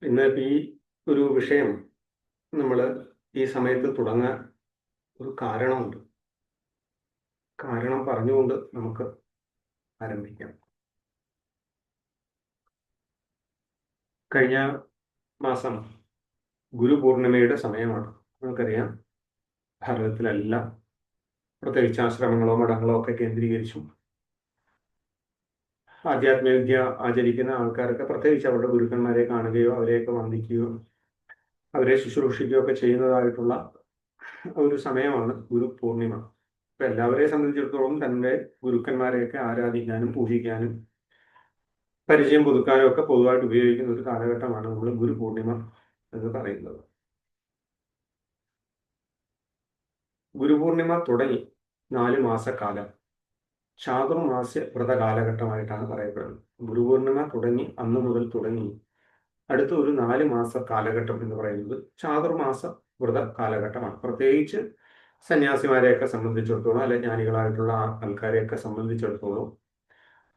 ഇന്ന് ഈ ഒരു വിഷയം നമ്മൾ ഈ സമയത്ത് തുടങ്ങാൻ ഒരു കാരണമുണ്ട്. കാരണം പറഞ്ഞുകൊണ്ട് നമുക്ക് ആരംഭിക്കാം. കഴിഞ്ഞ മാസം ഗുരുപൂർണിമയുടെ സമയമാണ്. നമുക്കറിയാം, ഭാരതത്തിലെല്ലാം പ്രത്യേകിച്ച് ആശ്രമങ്ങളോ മഠങ്ങളോ ഒക്കെ കേന്ദ്രീകരിച്ചും ആധ്യാത്മിക വിദ്യ ആചരിക്കുന്ന ആൾക്കാരൊക്കെ പ്രത്യേകിച്ച് അവരുടെ ഗുരുക്കന്മാരെ കാണുകയോ അവരെയൊക്കെ വന്ദിക്കുകയോ അവരെ ശുശ്രൂഷിക്കുകയോ ഒക്കെ ചെയ്യുന്നതായിട്ടുള്ള ഒരു സമയമാണ് ഗുരു പൂർണിമ. ഇപ്പൊ എല്ലാവരെയും സംബന്ധിച്ചിടത്തോളം തന്റെ ഗുരുക്കന്മാരെയൊക്കെ ആരാധിക്കാനും പൂജിക്കാനും പരിചയം പുതുക്കാനും ഒക്കെ പൊതുവായിട്ട് ഉപയോഗിക്കുന്ന ഒരു കാലഘട്ടമാണ് നമ്മൾ ഗുരു പൂർണിമ എന്ന് പറയുന്നത്. ഗുരുപൂർണിമ തുടങ്ങി 4 മാസക്കാലം ചാതുർമാസ്യ വ്രത കാലഘട്ടമായിട്ടാണ് പറയപ്പെടുന്നത്. ഗുരുപൂർണിമ തുടങ്ങി അന്ന് മുതൽ തുടങ്ങി അടുത്ത ഒരു 4 മാസ കാലഘട്ടം എന്ന് പറയുന്നത് ചാതുർമാസ വ്രത കാലഘട്ടമാണ്. പ്രത്യേകിച്ച് സന്യാസിമാരെയൊക്കെ സംബന്ധിച്ചിടത്തോളം അല്ലെ ജ്ഞാനികളായിട്ടുള്ള ആൾക്കാരെയൊക്കെ സംബന്ധിച്ചിടത്തോളം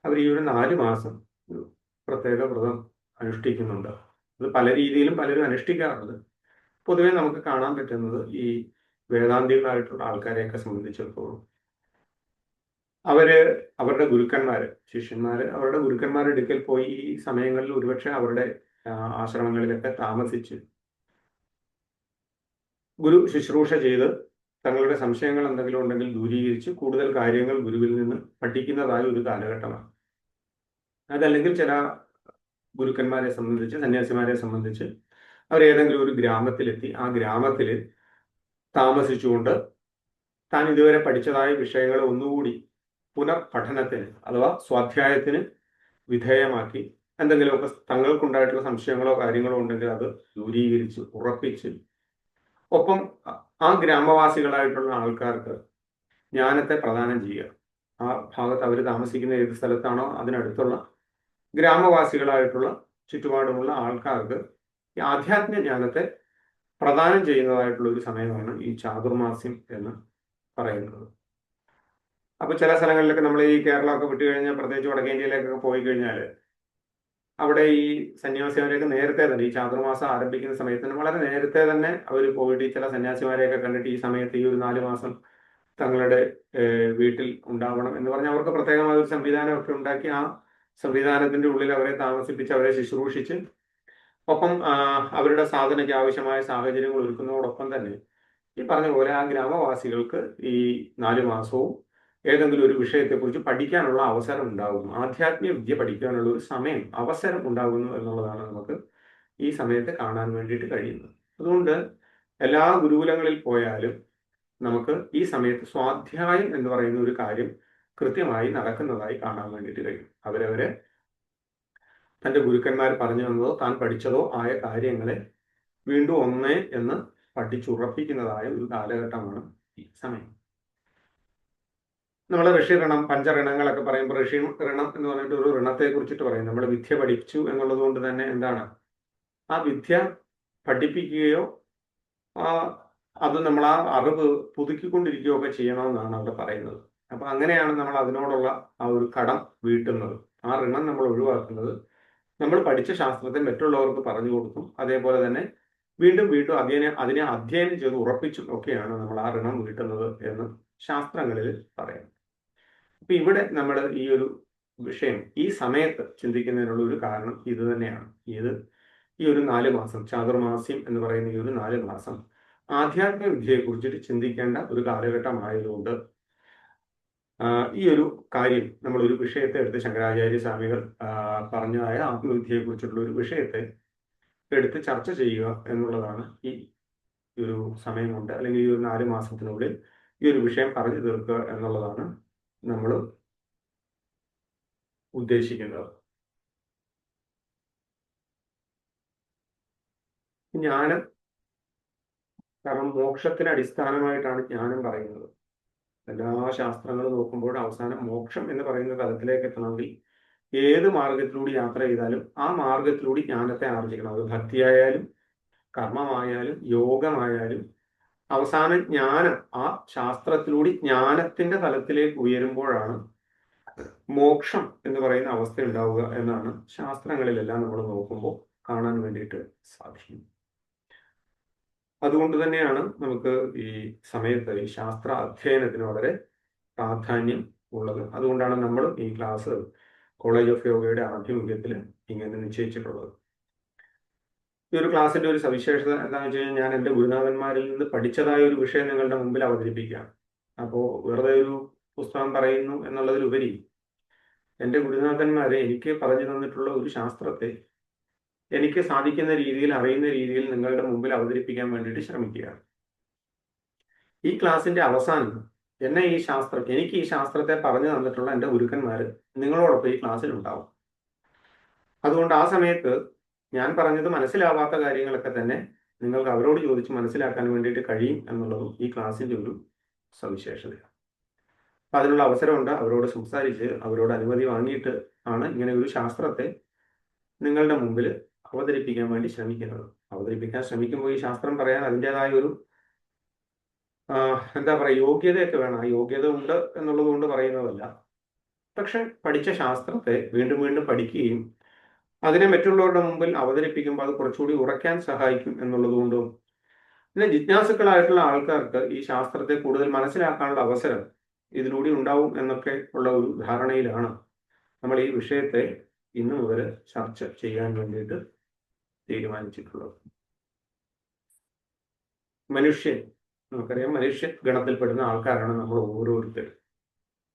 അവർ ഈ ഒരു 4 മാസം ഒരു പ്രത്യേക വ്രതം അനുഷ്ഠിക്കുന്നുണ്ട്. അത് പല രീതിയിലും പലരും അനുഷ്ഠിക്കാറുണ്ട്. പൊതുവെ നമുക്ക് കാണാൻ പറ്റുന്നത് ഈ വേദാന്തികളായിട്ടുള്ള ആൾക്കാരെയൊക്കെ സംബന്ധിച്ചിടത്തോളം അവരുടെ ഗുരുക്കന്മാര് ശിഷ്യന്മാര് അവരുടെ ഗുരുക്കന്മാരുടെ അടുക്കൽ പോയി ഈ സമയങ്ങളിൽ ഒരുപക്ഷെ അവരുടെ ആശ്രമങ്ങളിലൊക്കെ താമസിച്ച് ഗുരു ശുശ്രൂഷ ചെയ്ത് തങ്ങളുടെ സംശയങ്ങൾ എന്തെങ്കിലും ഉണ്ടെങ്കിൽ ദൂരീകരിച്ച് കൂടുതൽ കാര്യങ്ങൾ ഗുരുവിൽ നിന്ന് പഠിക്കുന്നതായ ഒരു കാലഘട്ടമാണ്. അതല്ലെങ്കിൽ ചില ഗുരുക്കന്മാരെ സംബന്ധിച്ച് സന്യാസിമാരെ സംബന്ധിച്ച് അവർ ഏതെങ്കിലും ഒരു ഗ്രാമത്തിലെത്തി ആ ഗ്രാമത്തിൽ താമസിച്ചുകൊണ്ട് താൻ ഇതുവരെ പഠിച്ചതായ വിഷയങ്ങൾ ഒന്നുകൂടി പുനർപഠനത്തിന് അഥവാ സ്വാധ്യായത്തിന് വിധേയമാക്കി എന്തെങ്കിലുമൊക്കെ തങ്ങൾക്കുണ്ടായിട്ടുള്ള സംശയങ്ങളോ കാര്യങ്ങളോ ഉണ്ടെങ്കിൽ അത് ദൂരീകരിച്ച് ഉറപ്പിച്ച് ഒപ്പം ആ ഗ്രാമവാസികളായിട്ടുള്ള ആൾക്കാർക്ക് ജ്ഞാനത്തെ പ്രദാനം ചെയ്യുക. ആ ഭാഗത്ത് അവർ താമസിക്കുന്ന ഏത് സ്ഥലത്താണോ അതിനടുത്തുള്ള ഗ്രാമവാസികളായിട്ടുള്ള ചുറ്റുപാടുമുള്ള ആൾക്കാർക്ക് ഈ ആധ്യാത്മിക ജ്ഞാനത്തെ പ്രദാനം ചെയ്യുന്നതായിട്ടുള്ള ഒരു സമയമാണ് ഈ ചാതുർമാസ്യം എന്ന് പറയുന്നത്. അപ്പൊ ചില സ്ഥലങ്ങളിലൊക്കെ നമ്മൾ ഈ കേരളമൊക്കെ വിട്ടു കഴിഞ്ഞാൽ പ്രത്യേകിച്ച് വടക്കേന്ത്യയിലേക്കൊക്കെ പോയി കഴിഞ്ഞാൽ അവിടെ ഈ സന്യാസിമാരെയൊക്കെ നേരത്തെ തന്നെ ഈ ചാതുർമാസം ആരംഭിക്കുന്ന സമയത്ത് തന്നെ വളരെ നേരത്തെ തന്നെ അവർ പോയിട്ട് ചില സന്യാസിമാരെയൊക്കെ കണ്ടിട്ട് ഈ സമയത്ത് ഈ ഒരു 4 മാസം തങ്ങളുടെ വീട്ടിൽ ഉണ്ടാവണം എന്ന് പറഞ്ഞ് അവർക്ക് പ്രത്യേകമായ ഒരു സംവിധാനമൊക്കെ ഉണ്ടാക്കി ആ സംവിധാനത്തിന്റെ ഉള്ളിൽ അവരെ താമസിപ്പിച്ച് അവരെ ശുശ്രൂഷിച്ച് ഒപ്പം അവരുടെ സാധനയ്ക്ക് ആവശ്യമായ സാഹചര്യങ്ങൾ ഒരുക്കുന്നതോടൊപ്പം തന്നെ ഈ പറഞ്ഞ പോലെ ആ ഗ്രാമവാസികൾക്ക് ഈ 4 മാസവും ഏതെങ്കിലും ഒരു വിഷയത്തെക്കുറിച്ച് പഠിക്കാനുള്ള അവസരം ഉണ്ടാകുന്നു. ആധ്യാത്മിക വിദ്യ പഠിക്കാനുള്ള ഒരു സമയം അവസരം ഉണ്ടാകുന്നു എന്നുള്ളതാണ് നമുക്ക് ഈ സമയത്ത് കാണാൻ വേണ്ടിയിട്ട് കഴിയുന്നത്. അതുകൊണ്ട് എല്ലാ ഗുരുകുലങ്ങളിൽ പോയാലും നമുക്ക് ഈ സമയത്ത് സ്വാധ്യായം എന്ന് പറയുന്ന ഒരു കാര്യം കൃത്യമായി നടക്കുന്നതായി കാണാൻ വേണ്ടിയിട്ട് കഴിയും. അവരവരെ തൻ്റെ ഗുരുക്കന്മാർ പറഞ്ഞു തന്നതോ താൻ പഠിച്ചതോ ആയ കാര്യങ്ങളെ വീണ്ടും ഒന്നേ എന്ന് പഠിച്ചുറപ്പിക്കുന്നതായ ഒരു കാലഘട്ടമാണ് ഈ സമയം. നമ്മൾ ഋഷി ഋണം പഞ്ചഋണങ്ങളൊക്കെ പറയുമ്പോൾ ഋഷി ഋണം എന്ന് പറഞ്ഞിട്ട് ഒരു ഋണത്തെ കുറിച്ചിട്ട് പറയും. നമ്മൾ വിദ്യ പഠിച്ചു എന്നുള്ളത് കൊണ്ട് തന്നെ എന്താണ് ആ വിദ്യ പഠിപ്പിക്കുകയോ അത് നമ്മൾ ആ അറിവ് പുതുക്കിക്കൊണ്ടിരിക്കുകയോ ഒക്കെ ചെയ്യണമെന്നാണ് അവിടെ പറയുന്നത്. അപ്പൊ അങ്ങനെയാണ് നമ്മൾ അതിനോടുള്ള ആ ഒരു കടം വീട്ടുന്നത്. ആ ഋണം നമ്മൾ ഒഴിവാക്കുന്നത് നമ്മൾ പഠിച്ച ശാസ്ത്രത്തെ മറ്റുള്ളവർക്ക് പറഞ്ഞു കൊടുക്കും. അതേപോലെ തന്നെ വീണ്ടും വീണ്ടും അതിനെ അധ്യയനം ചെയ്ത് ഉറപ്പിച്ചും ഒക്കെയാണ് നമ്മൾ ആ ഋണം വീട്ടുന്നത് എന്ന് ശാസ്ത്രങ്ങളിൽ പറയാം. അപ്പൊ ഇവിടെ നമ്മൾ ഈ ഒരു വിഷയം ഈ സമയത്ത് ചിന്തിക്കുന്നതിനുള്ള ഒരു കാരണം ഇത് തന്നെയാണ്. ഈ ഒരു 4 മാസം ചാതുർമാസ്യം എന്ന് പറയുന്ന ഈ ഒരു 4 മാസം ആധ്യാത്മിക വിദ്യയെ കുറിച്ചിട്ട് ചിന്തിക്കേണ്ട ഒരു കാലഘട്ടമായതുകൊണ്ട് ഈ ഒരു കാര്യം നമ്മൾ ഒരു വിഷയത്തെ എടുത്ത് ശങ്കരാചാര്യ സ്വാമികൾ പറഞ്ഞതായ ആത്മവിദ്യയെ കുറിച്ചിട്ടുള്ള ഒരു വിഷയത്തെ എടുത്ത് ചർച്ച ചെയ്യുക എന്നുള്ളതാണ് ഈ ഒരു സമയം കൊണ്ട് അല്ലെങ്കിൽ ഈ ഒരു 4 മാസത്തിനുള്ളിൽ ഈ ഒരു വിഷയം പറഞ്ഞു തീർക്കുക എന്നുള്ളതാണ് നമ്മൾ ഉദ്ദേശിക്കുന്നത്. ജ്ഞാനം, കാരണം മോക്ഷത്തിന് അടിസ്ഥാനമായിട്ടാണ് ജ്ഞാനം പറയുന്നത്. എല്ലാ ശാസ്ത്രങ്ങളും നോക്കുമ്പോൾ അവസാനം മോക്ഷം എന്ന് പറയുന്ന തലത്തിലേക്ക് എത്തണമെങ്കിൽ ഏത് മാർഗത്തിലൂടെ യാത്ര ചെയ്താലും ആ മാർഗത്തിലൂടെ ജ്ഞാനത്തെ ആർജിക്കണം. അത് ഭക്തിയായാലും കർമ്മമായാലും യോഗമായാലും അവസാനം ജ്ഞാനം ആ ശാസ്ത്രത്തിലൂടെ ജ്ഞാനത്തിന്റെ തലത്തിലേക്ക് ഉയരുമ്പോഴാണ് മോക്ഷം എന്ന് പറയുന്ന അവസ്ഥ ഉണ്ടാവുക എന്നാണ് ശാസ്ത്രങ്ങളിലെല്ലാം നമ്മൾ നോക്കുമ്പോൾ കാണാൻ വേണ്ടിയിട്ട് സാധിക്കും. അതുകൊണ്ട് തന്നെയാണ് നമുക്ക് ഈ സമയത്ത് ഈ ശാസ്ത്ര അധ്യയനത്തിന് വളരെ പ്രാധാന്യം ഉള്ളത്. അതുകൊണ്ടാണ് നമ്മൾ ഈ ക്ലാസ് കോളേജ് ഓഫ് യോഗയുടെ ആഭിമുഖ്യത്തിൽ ഇങ്ങനെ നിശ്ചയിച്ചിട്ടുള്ളത്. ഈ ഒരു ക്ലാസ്സിന്റെ ഒരു സവിശേഷത എന്താണെന്ന് വെച്ച് കഴിഞ്ഞാൽ, ഞാൻ എൻ്റെ ഗുരുനാഥന്മാരിൽ നിന്ന് പഠിച്ചതായ ഒരു വിഷയം നിങ്ങളുടെ മുമ്പിൽ അവതരിപ്പിക്കുകയാണ്. അപ്പോൾ വെറുതെ ഒരു പുസ്തകം പറയുന്നു എന്നുള്ളതിലുപരി എൻ്റെ ഗുരുനാഥന്മാരെ എനിക്ക് പറഞ്ഞു തന്നിട്ടുള്ള ഒരു ശാസ്ത്രത്തെ എനിക്ക് സാധിക്കുന്ന രീതിയിൽ, അറിയുന്ന രീതിയിൽ നിങ്ങളുടെ മുമ്പിൽ അവതരിപ്പിക്കാൻ വേണ്ടിയിട്ട് ശ്രമിക്കുകയാണ്. ഈ ക്ലാസ്സിന്റെ അവസാനം എനിക്ക് ഈ ശാസ്ത്രത്തെ പറഞ്ഞു തന്നിട്ടുള്ള എൻ്റെ ഗുരുക്കന്മാർ നിങ്ങളോടൊപ്പം ഈ ക്ലാസ്സിൽ ഉണ്ടാവും. അതുകൊണ്ട് ആ സമയത്ത് ഞാൻ പറഞ്ഞത് മനസ്സിലാവാത്ത കാര്യങ്ങളൊക്കെ തന്നെ നിങ്ങൾക്ക് അവരോട് ചോദിച്ച് മനസ്സിലാക്കാൻ വേണ്ടിയിട്ട് കഴിയും എന്നുള്ളതും ഈ ക്ലാസ്സിന്റെ ഒരു സവിശേഷതയാണ്. അപ്പം അതിനുള്ള അവസരമുണ്ട്. അവരോട് സംസാരിച്ച് അവരോട് അനുമതി വാങ്ങിയിട്ട് ആണ് ഇങ്ങനെ ഒരു ശാസ്ത്രത്തെ നിങ്ങളുടെ മുമ്പിൽ അവതരിപ്പിക്കാൻ വേണ്ടി ശ്രമിക്കുന്നത്. അവതരിപ്പിക്കാൻ ശ്രമിക്കുമ്പോൾ ഈ ശാസ്ത്രം പറയാൻ അതിൻ്റെതായ ഒരു എന്താ പറയുക, യോഗ്യതയൊക്കെ വേണം. ആ യോഗ്യത ഉണ്ട് എന്നുള്ളത് കൊണ്ട് പറയുന്നതല്ല. പക്ഷെ പഠിച്ച ശാസ്ത്രത്തെ വീണ്ടും വീണ്ടും പഠിക്കുകയും അതിനെ മറ്റുള്ളവരുടെ മുമ്പിൽ അവതരിപ്പിക്കുമ്പോൾ അത് കുറച്ചുകൂടി ഉറയ്ക്കാൻ സഹായിക്കും എന്നുള്ളത് കൊണ്ടും, പിന്നെ ജിജ്ഞാസുക്കളായിട്ടുള്ള ആൾക്കാർക്ക് ഈ ശാസ്ത്രത്തെ കൂടുതൽ മനസ്സിലാക്കാനുള്ള അവസരം ഇതിലൂടെ ഉണ്ടാവും എന്നൊക്കെ ഉള്ള ഒരു ധാരണയിലാണ് നമ്മൾ ഈ വിഷയത്തെ ഇന്നു മുതൽ ചർച്ച ചെയ്യാൻ വേണ്ടിയിട്ട് തീരുമാനിച്ചിട്ടുള്ളത്. മനുഷ്യൻ, നമുക്കറിയാം, മനുഷ്യ ഗണത്തിൽപ്പെടുന്ന ആൾക്കാരാണ് നമ്മൾ ഓരോരുത്തരും.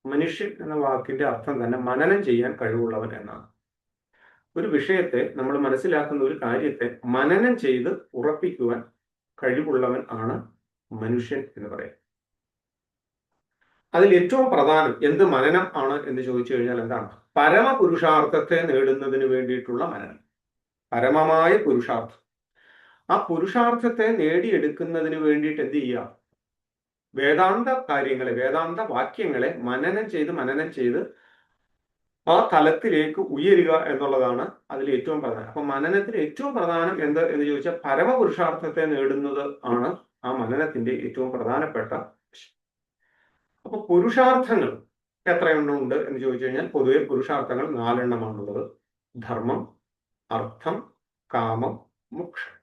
മനുഷ്യൻ എന്ന വാക്കിന്റെ അർത്ഥം തന്നെ മനനം ചെയ്യാൻ കഴിവുള്ളവൻ എന്നാണ്. ഒരു വിഷയത്തെ നമ്മൾ മനസ്സിലാക്കുന്ന ഒരു കാര്യത്തെ മനനം ചെയ്ത് ഉറപ്പിക്കുവാൻ കഴിവുള്ളവൻ ആണ് മനുഷ്യൻ എന്ന് പറയാം. അതിൽ ഏറ്റവും പ്രധാനം എന്ത് മനനം ആണ് എന്ന് ചോദിച്ചു കഴിഞ്ഞാൽ എന്താണ്? പരമപുരുഷാർത്ഥത്തെ നേടുന്നതിന് വേണ്ടിയിട്ടുള്ള മനനം, പരമമായ പുരുഷാർത്ഥം. ആ പുരുഷാർത്ഥത്തെ നേടിയെടുക്കുന്നതിന് വേണ്ടിയിട്ട് എന്ത് ചെയ്യുക? വേദാന്ത കാര്യങ്ങളെ, വേദാന്ത വാക്യങ്ങളെ മനനം ചെയ്ത് ആ തലത്തിലേക്ക് ഉയരുക എന്നുള്ളതാണ് അതിൽ ഏറ്റവും പ്രധാനം. അപ്പൊ മനനത്തിൽ ഏറ്റവും പ്രധാനം എന്ത് എന്ന് ചോദിച്ചാൽ പരമപുരുഷാർത്ഥത്തെ നേടുന്നത് ആണ് ആ മനനത്തിന്റെ ഏറ്റവും പ്രധാനപ്പെട്ട. അപ്പൊ പുരുഷാർത്ഥങ്ങൾ എത്രയെണ്ണമുണ്ട് എന്ന് ചോദിച്ചു കഴിഞ്ഞാൽ പൊതുവെ പുരുഷാർത്ഥങ്ങൾ 4 എണ്ണമാണുള്ളത്. ധർമ്മം, അർത്ഥം, കാമം, മോക്ഷം.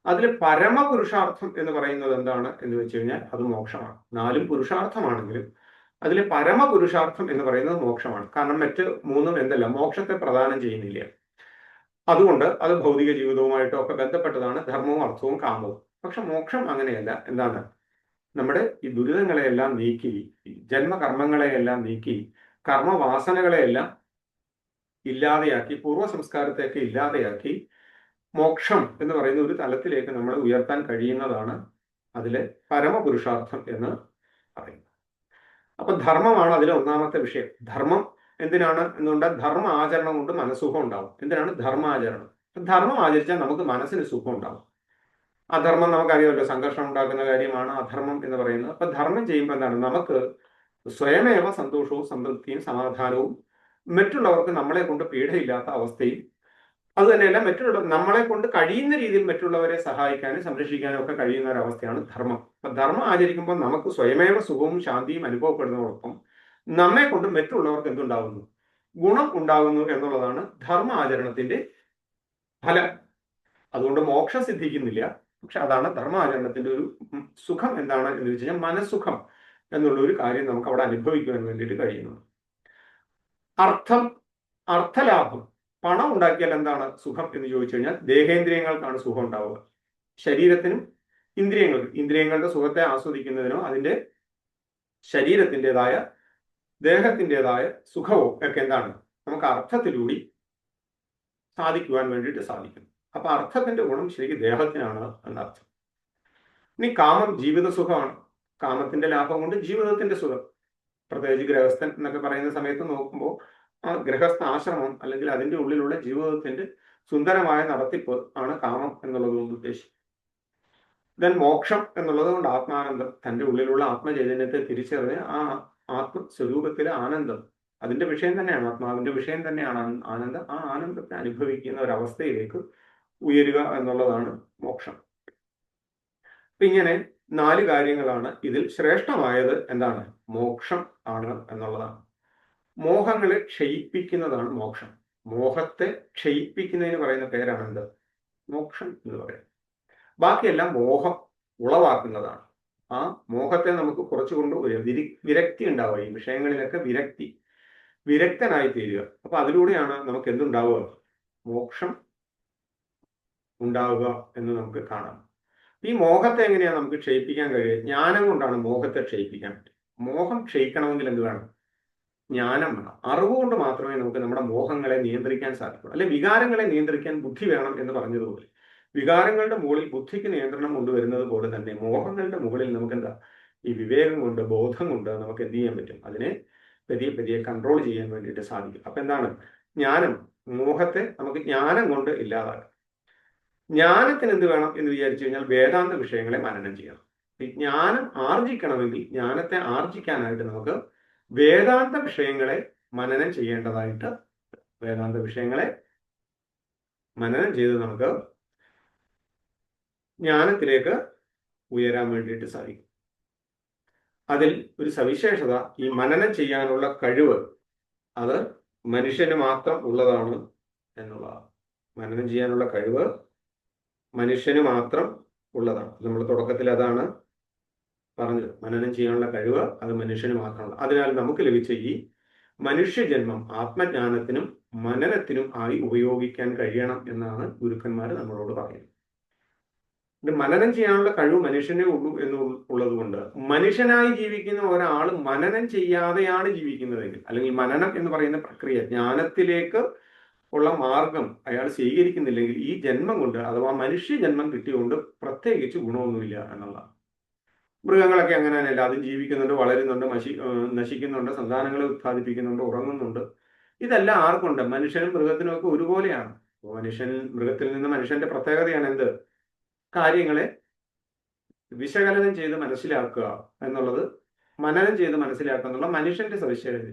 അതിൽ പരമപുരുഷാർത്ഥം എന്ന് പറയുന്നത് എന്താണ് എന്ന് വെച്ച് കഴിഞ്ഞാൽ അത് മോക്ഷമാണ്. 4 പുരുഷാർത്ഥമാണെങ്കിലും അതിലെ പരമപുരുഷാർത്ഥം എന്ന് പറയുന്നത് മോക്ഷമാണ്. കാരണം മറ്റ് 3 എന്തല്ല, മോക്ഷത്തെ പ്രദാനം ചെയ്യുന്നില്ല. അതുകൊണ്ട് അത് ഭൗതിക ജീവിതവുമായിട്ടോ ഒക്കെ ബന്ധപ്പെട്ടതാണ് ധർമ്മവും അർത്ഥവും കാമവും. പക്ഷെ മോക്ഷം അങ്ങനെയല്ല. എന്താണ്? നമ്മുടെ ഈ ദുരിതങ്ങളെയെല്ലാം നീക്കി, ജന്മകർമ്മങ്ങളെയെല്ലാം നീക്കി, കർമ്മവാസനകളെയെല്ലാം ഇല്ലാതെയാക്കി, പൂർവ്വ സംസ്കാരത്തെയൊക്കെ ഇല്ലാതെയാക്കി മോക്ഷം എന്ന് പറയുന്ന ഒരു തലത്തിലേക്ക് നമ്മൾ ഉയർത്താൻ കഴിയുന്നതാണ് അതിലെ പരമപുരുഷാർത്ഥം എന്ന് പറയുന്നത്. അപ്പൊ ധർമ്മമാണ് അതിലെ ഒന്നാമത്തെ വിഷയം. ധർമ്മം എന്തിനാണ് എന്നുകൊണ്ടാൽ ധർമ്മ ആചരണം കൊണ്ട് മനസ്സുഖം ഉണ്ടാവും. എന്തിനാണ് ധർമാചരണം? ധർമ്മം ആചരിച്ചാൽ നമുക്ക് മനസ്സിന് സുഖം ഉണ്ടാവും. അധർമ്മം നമുക്കറിയാമല്ലോ, സംഘർഷം ഉണ്ടാക്കുന്ന കാര്യമാണ് അധർമ്മം എന്ന് പറയുന്നത്. അപ്പൊ ധർമ്മം ചെയ്യുമ്പോൾ എന്താണ്? നമുക്ക് സ്വയമേവ സന്തോഷവും സംതൃപ്തിയും സമാധാനവും, മറ്റുള്ളവർക്ക് നമ്മളെ കൊണ്ട് പീഡയില്ലാത്ത അവസ്ഥയും, അതുതന്നെയല്ല നമ്മളെ കൊണ്ട് കഴിയുന്ന രീതിയിൽ മറ്റുള്ളവരെ സഹായിക്കാനും സംരക്ഷിക്കാനും ഒക്കെ കഴിയുന്ന ഒരു അവസ്ഥയാണ് ധർമ്മം. അപ്പൊ ധർമ്മം ആചരിക്കുമ്പോൾ നമുക്ക് സ്വയമേവ സുഖവും ശാന്തിയും അനുഭവപ്പെടുന്നതോടൊപ്പം നമ്മെ കൊണ്ട് മറ്റുള്ളവർക്ക് എന്തുണ്ടാകുന്നു? ഗുണം ഉണ്ടാകുന്നു എന്നുള്ളതാണ് ധർമ്മ ആചരണത്തിന്റെ ഫലം. അതുകൊണ്ട് മോക്ഷം സിദ്ധിക്കുന്നില്ല. പക്ഷെ അതാണ് ധർമാചരണത്തിന്റെ ഒരു സുഖം. എന്താണ് എന്ന് വെച്ച് കഴിഞ്ഞാൽ മനസ്സുഖം എന്നുള്ള ഒരു കാര്യം നമുക്ക് അവിടെ അനുഭവിക്കുവാൻ വേണ്ടിയിട്ട് കഴിയുന്നു. അർത്ഥം, അർത്ഥലാഭം. പണം ഉണ്ടാക്കിയാൽ എന്താണ് സുഖം എന്ന് ചോദിച്ചു കഴിഞ്ഞാൽ ദേഹേന്ദ്രിയങ്ങൾക്കാണ് സുഖം ഉണ്ടാവുക. ശരീരത്തിനും ഇന്ദ്രിയങ്ങളുടെ സുഖത്തെ ആസ്വദിക്കുന്നതിനോ അതിൻ്റെ ശരീരത്തിൻ്റെതായ ദേഹത്തിൻ്റെതായ സുഖവും ഒക്കെ എന്താണ് നമുക്ക് അർത്ഥത്തിലൂടെ സാധിക്കുവാൻ വേണ്ടിയിട്ട് സാധിക്കും. അപ്പൊ അർത്ഥത്തിന്റെ ഗുണം ശരിക്കും ദേഹത്തിനാണ് എന്നർത്ഥം. ഇനി കാമം ജീവിത സുഖമാണ്. കാമത്തിന്റെ ലാഭം കൊണ്ട് ജീവിതത്തിന്റെ സുഖം. പ്രത്യേകിച്ച് ഗൃഹസ്ഥൻ എന്നൊക്കെ പറയുന്ന സമയത്ത് നോക്കുമ്പോൾ ആ ഗൃഹസ്ഥ ആശ്രമം അല്ലെങ്കിൽ അതിൻ്റെ ഉള്ളിലുള്ള ജീവിതത്തിന്റെ സുന്ദരമായ നടത്തിപ്പ് ആണ് കാമം എന്നുള്ളത് കൊണ്ട് ഉദ്ദേശിക്കുന്നത്. ദെൻ മോക്ഷം എന്നുള്ളത് കൊണ്ട് ആത്മാനന്ദം, തൻ്റെ ഉള്ളിലുള്ള ആത്മചൈതന്യത്തെ തിരിച്ചറിഞ്ഞ് ആ ആത്മസ്വരൂപത്തിലെ ആനന്ദം, അതിന്റെ വിഷയം തന്നെയാണ്, ആത്മാവിന്റെ വിഷയം തന്നെയാണ് ആനന്ദം. ആ ആനന്ദത്തെ അനുഭവിക്കുന്ന ഒരവസ്ഥയിലേക്ക് ഉയരുക എന്നുള്ളതാണ് മോക്ഷം. അപ്പൊ ഇങ്ങനെ 4 കാര്യങ്ങളാണ്. ഇതിൽ ശ്രേഷ്ഠമായത് എന്താണ്? മോക്ഷം ആണ് എന്നുള്ളതാണ്. മോഹങ്ങളെ ക്ഷയിപ്പിക്കുന്നതാണ് മോക്ഷം. മോഹത്തെ ക്ഷയിപ്പിക്കുന്നതിന് പറയുന്ന പേരാണ് എന്ത്? മോക്ഷം എന്ന് പറയുന്നത്. ബാക്കിയെല്ലാം മോഹം ഉളവാക്കുന്നതാണ്. ആ മോഹത്തെ നമുക്ക് കുറച്ചുകൊണ്ട് വിരക്തി ഉണ്ടാവുക, ഈ വിഷയങ്ങളിലൊക്കെ വിരക്തനായി തീരുക. അപ്പൊ അതിലൂടെയാണ് നമുക്ക് എന്തുണ്ടാവുക? മോക്ഷം ഉണ്ടാവുക എന്ന് നമുക്ക് കാണാം. ഈ മോഹത്തെ എങ്ങനെയാണ് നമുക്ക് ക്ഷയിപ്പിക്കാൻ കഴിയുക? ജ്ഞാനം കൊണ്ടാണ് മോഹത്തെ ക്ഷയിപ്പിക്കാൻ പറ്റും. മോഹം ക്ഷയിക്കണമെങ്കിൽ എന്ത് വേണം? ജ്ഞാനം വേണം. അറിവ് കൊണ്ട് മാത്രമേ നമുക്ക് നമ്മുടെ മോഹങ്ങളെ നിയന്ത്രിക്കാൻ സാധിക്കുള്ളൂ. അല്ലെ, വികാരങ്ങളെ നിയന്ത്രിക്കാൻ ബുദ്ധി വേണം എന്ന് പറഞ്ഞതുപോലെ, വികാരങ്ങളുടെ മുകളിൽ ബുദ്ധിക്ക് നിയന്ത്രണം കൊണ്ടുവരുന്നത് പോലെ തന്നെ മോഹങ്ങളുടെ മുകളിൽ നമുക്ക് എന്താ, ഈ വിവേകം കൊണ്ട്, ബോധം കൊണ്ട് നമുക്ക് എന്ത് ചെയ്യാൻ പറ്റും? അതിനെ പതിയെ കൺട്രോൾ ചെയ്യാൻ വേണ്ടിയിട്ട് സാധിക്കും. അപ്പൊ എന്താണ് ജ്ഞാനം? മോഹത്തെ നമുക്ക് ജ്ഞാനം കൊണ്ട് ഇല്ലാതാക്കാം. ജ്ഞാനത്തിന് എന്ത് വേണം എന്ന് വിചാരിച്ചു കഴിഞ്ഞാൽ വേദാന്ത വിഷയങ്ങളെ മനനം ചെയ്യണം. ഈ ജ്ഞാനം ആർജിക്കണമെങ്കിൽ, ജ്ഞാനത്തെ ആർജിക്കാനായിട്ട് നമുക്ക് വേദാന്ത വിഷയങ്ങളെ മനനം ചെയ്യേണ്ടതായിട്ട്, വേദാന്ത വിഷയങ്ങളെ മനനം ചെയ്ത് നമുക്ക് ജ്ഞാനത്തിലേക്ക് ഉയരാൻ വേണ്ടിയിട്ട് സാധിക്കും. അതിൽ ഒരു സവിശേഷത, ഈ മനനം ചെയ്യാനുള്ള കഴിവ് അത് മനുഷ്യന് മാത്രം ഉള്ളതാണ് എന്നുള്ളതാണ്. മനനം ചെയ്യാനുള്ള കഴിവ് മനുഷ്യന് മാത്രം ഉള്ളതാണ്. നമ്മൾ തുടക്കത്തിൽ അതാണ് പറഞ്ഞത്. മനനം ചെയ്യാനുള്ള കഴിവ് അത് മനുഷ്യന് മാത്രമുള്ള. അതിനാൽ നമുക്ക് ലഭിച്ച ഈ മനുഷ്യജന്മം ആത്മജ്ഞാനത്തിനും മനനത്തിനും ആയി ഉപയോഗിക്കാൻ കഴിയണം എന്നാണ് ഗുരുക്കന്മാർ നമ്മളോട് പറയുന്നത്. ഇത് മനനം ചെയ്യാനുള്ള കഴിവ് മനുഷ്യനെ ഉള്ളൂ എന്നുള്ളത് കൊണ്ട്, മനുഷ്യനായി ജീവിക്കുന്ന ഒരാൾ മനനം ചെയ്യാതെയാണ് ജീവിക്കുന്നതെങ്കിൽ, അല്ലെങ്കിൽ മനനം എന്ന് പറയുന്ന പ്രക്രിയ, ജ്ഞാനത്തിലേക്ക് ഉള്ള മാർഗം അയാൾ സ്വീകരിക്കുന്നില്ലെങ്കിൽ, ഈ ജന്മം കൊണ്ട്, അഥവാ മനുഷ്യജന്മം കിട്ടിയുകൊണ്ട് പ്രത്യേകിച്ച് ഗുണമൊന്നുമില്ല എന്നുള്ളതാണ്. മൃഗങ്ങളൊക്കെ അങ്ങനെ തന്നെയല്ല, അതും ജീവിക്കുന്നുണ്ട്, വളരുന്നുണ്ട്, നശിക്കുന്നുണ്ട്, സന്താനങ്ങളെ ഉത്പാദിപ്പിക്കുന്നുണ്ട്, ഉറങ്ങുന്നുണ്ട്. ഇതെല്ലാം ആർക്കുണ്ട്? മനുഷ്യനും മൃഗത്തിനും ഒക്കെ ഒരുപോലെയാണ്. മൃഗത്തിൽ നിന്ന് മനുഷ്യന്റെ പ്രത്യേകതയാണ് എന്ത്? കാര്യങ്ങളെ വിശകലനം ചെയ്ത് മനസ്സിലാക്കുക എന്നുള്ളത്, മനനം ചെയ്ത് മനസ്സിലാക്കുക എന്നുള്ള മനുഷ്യന്റെ സവിശേഷത.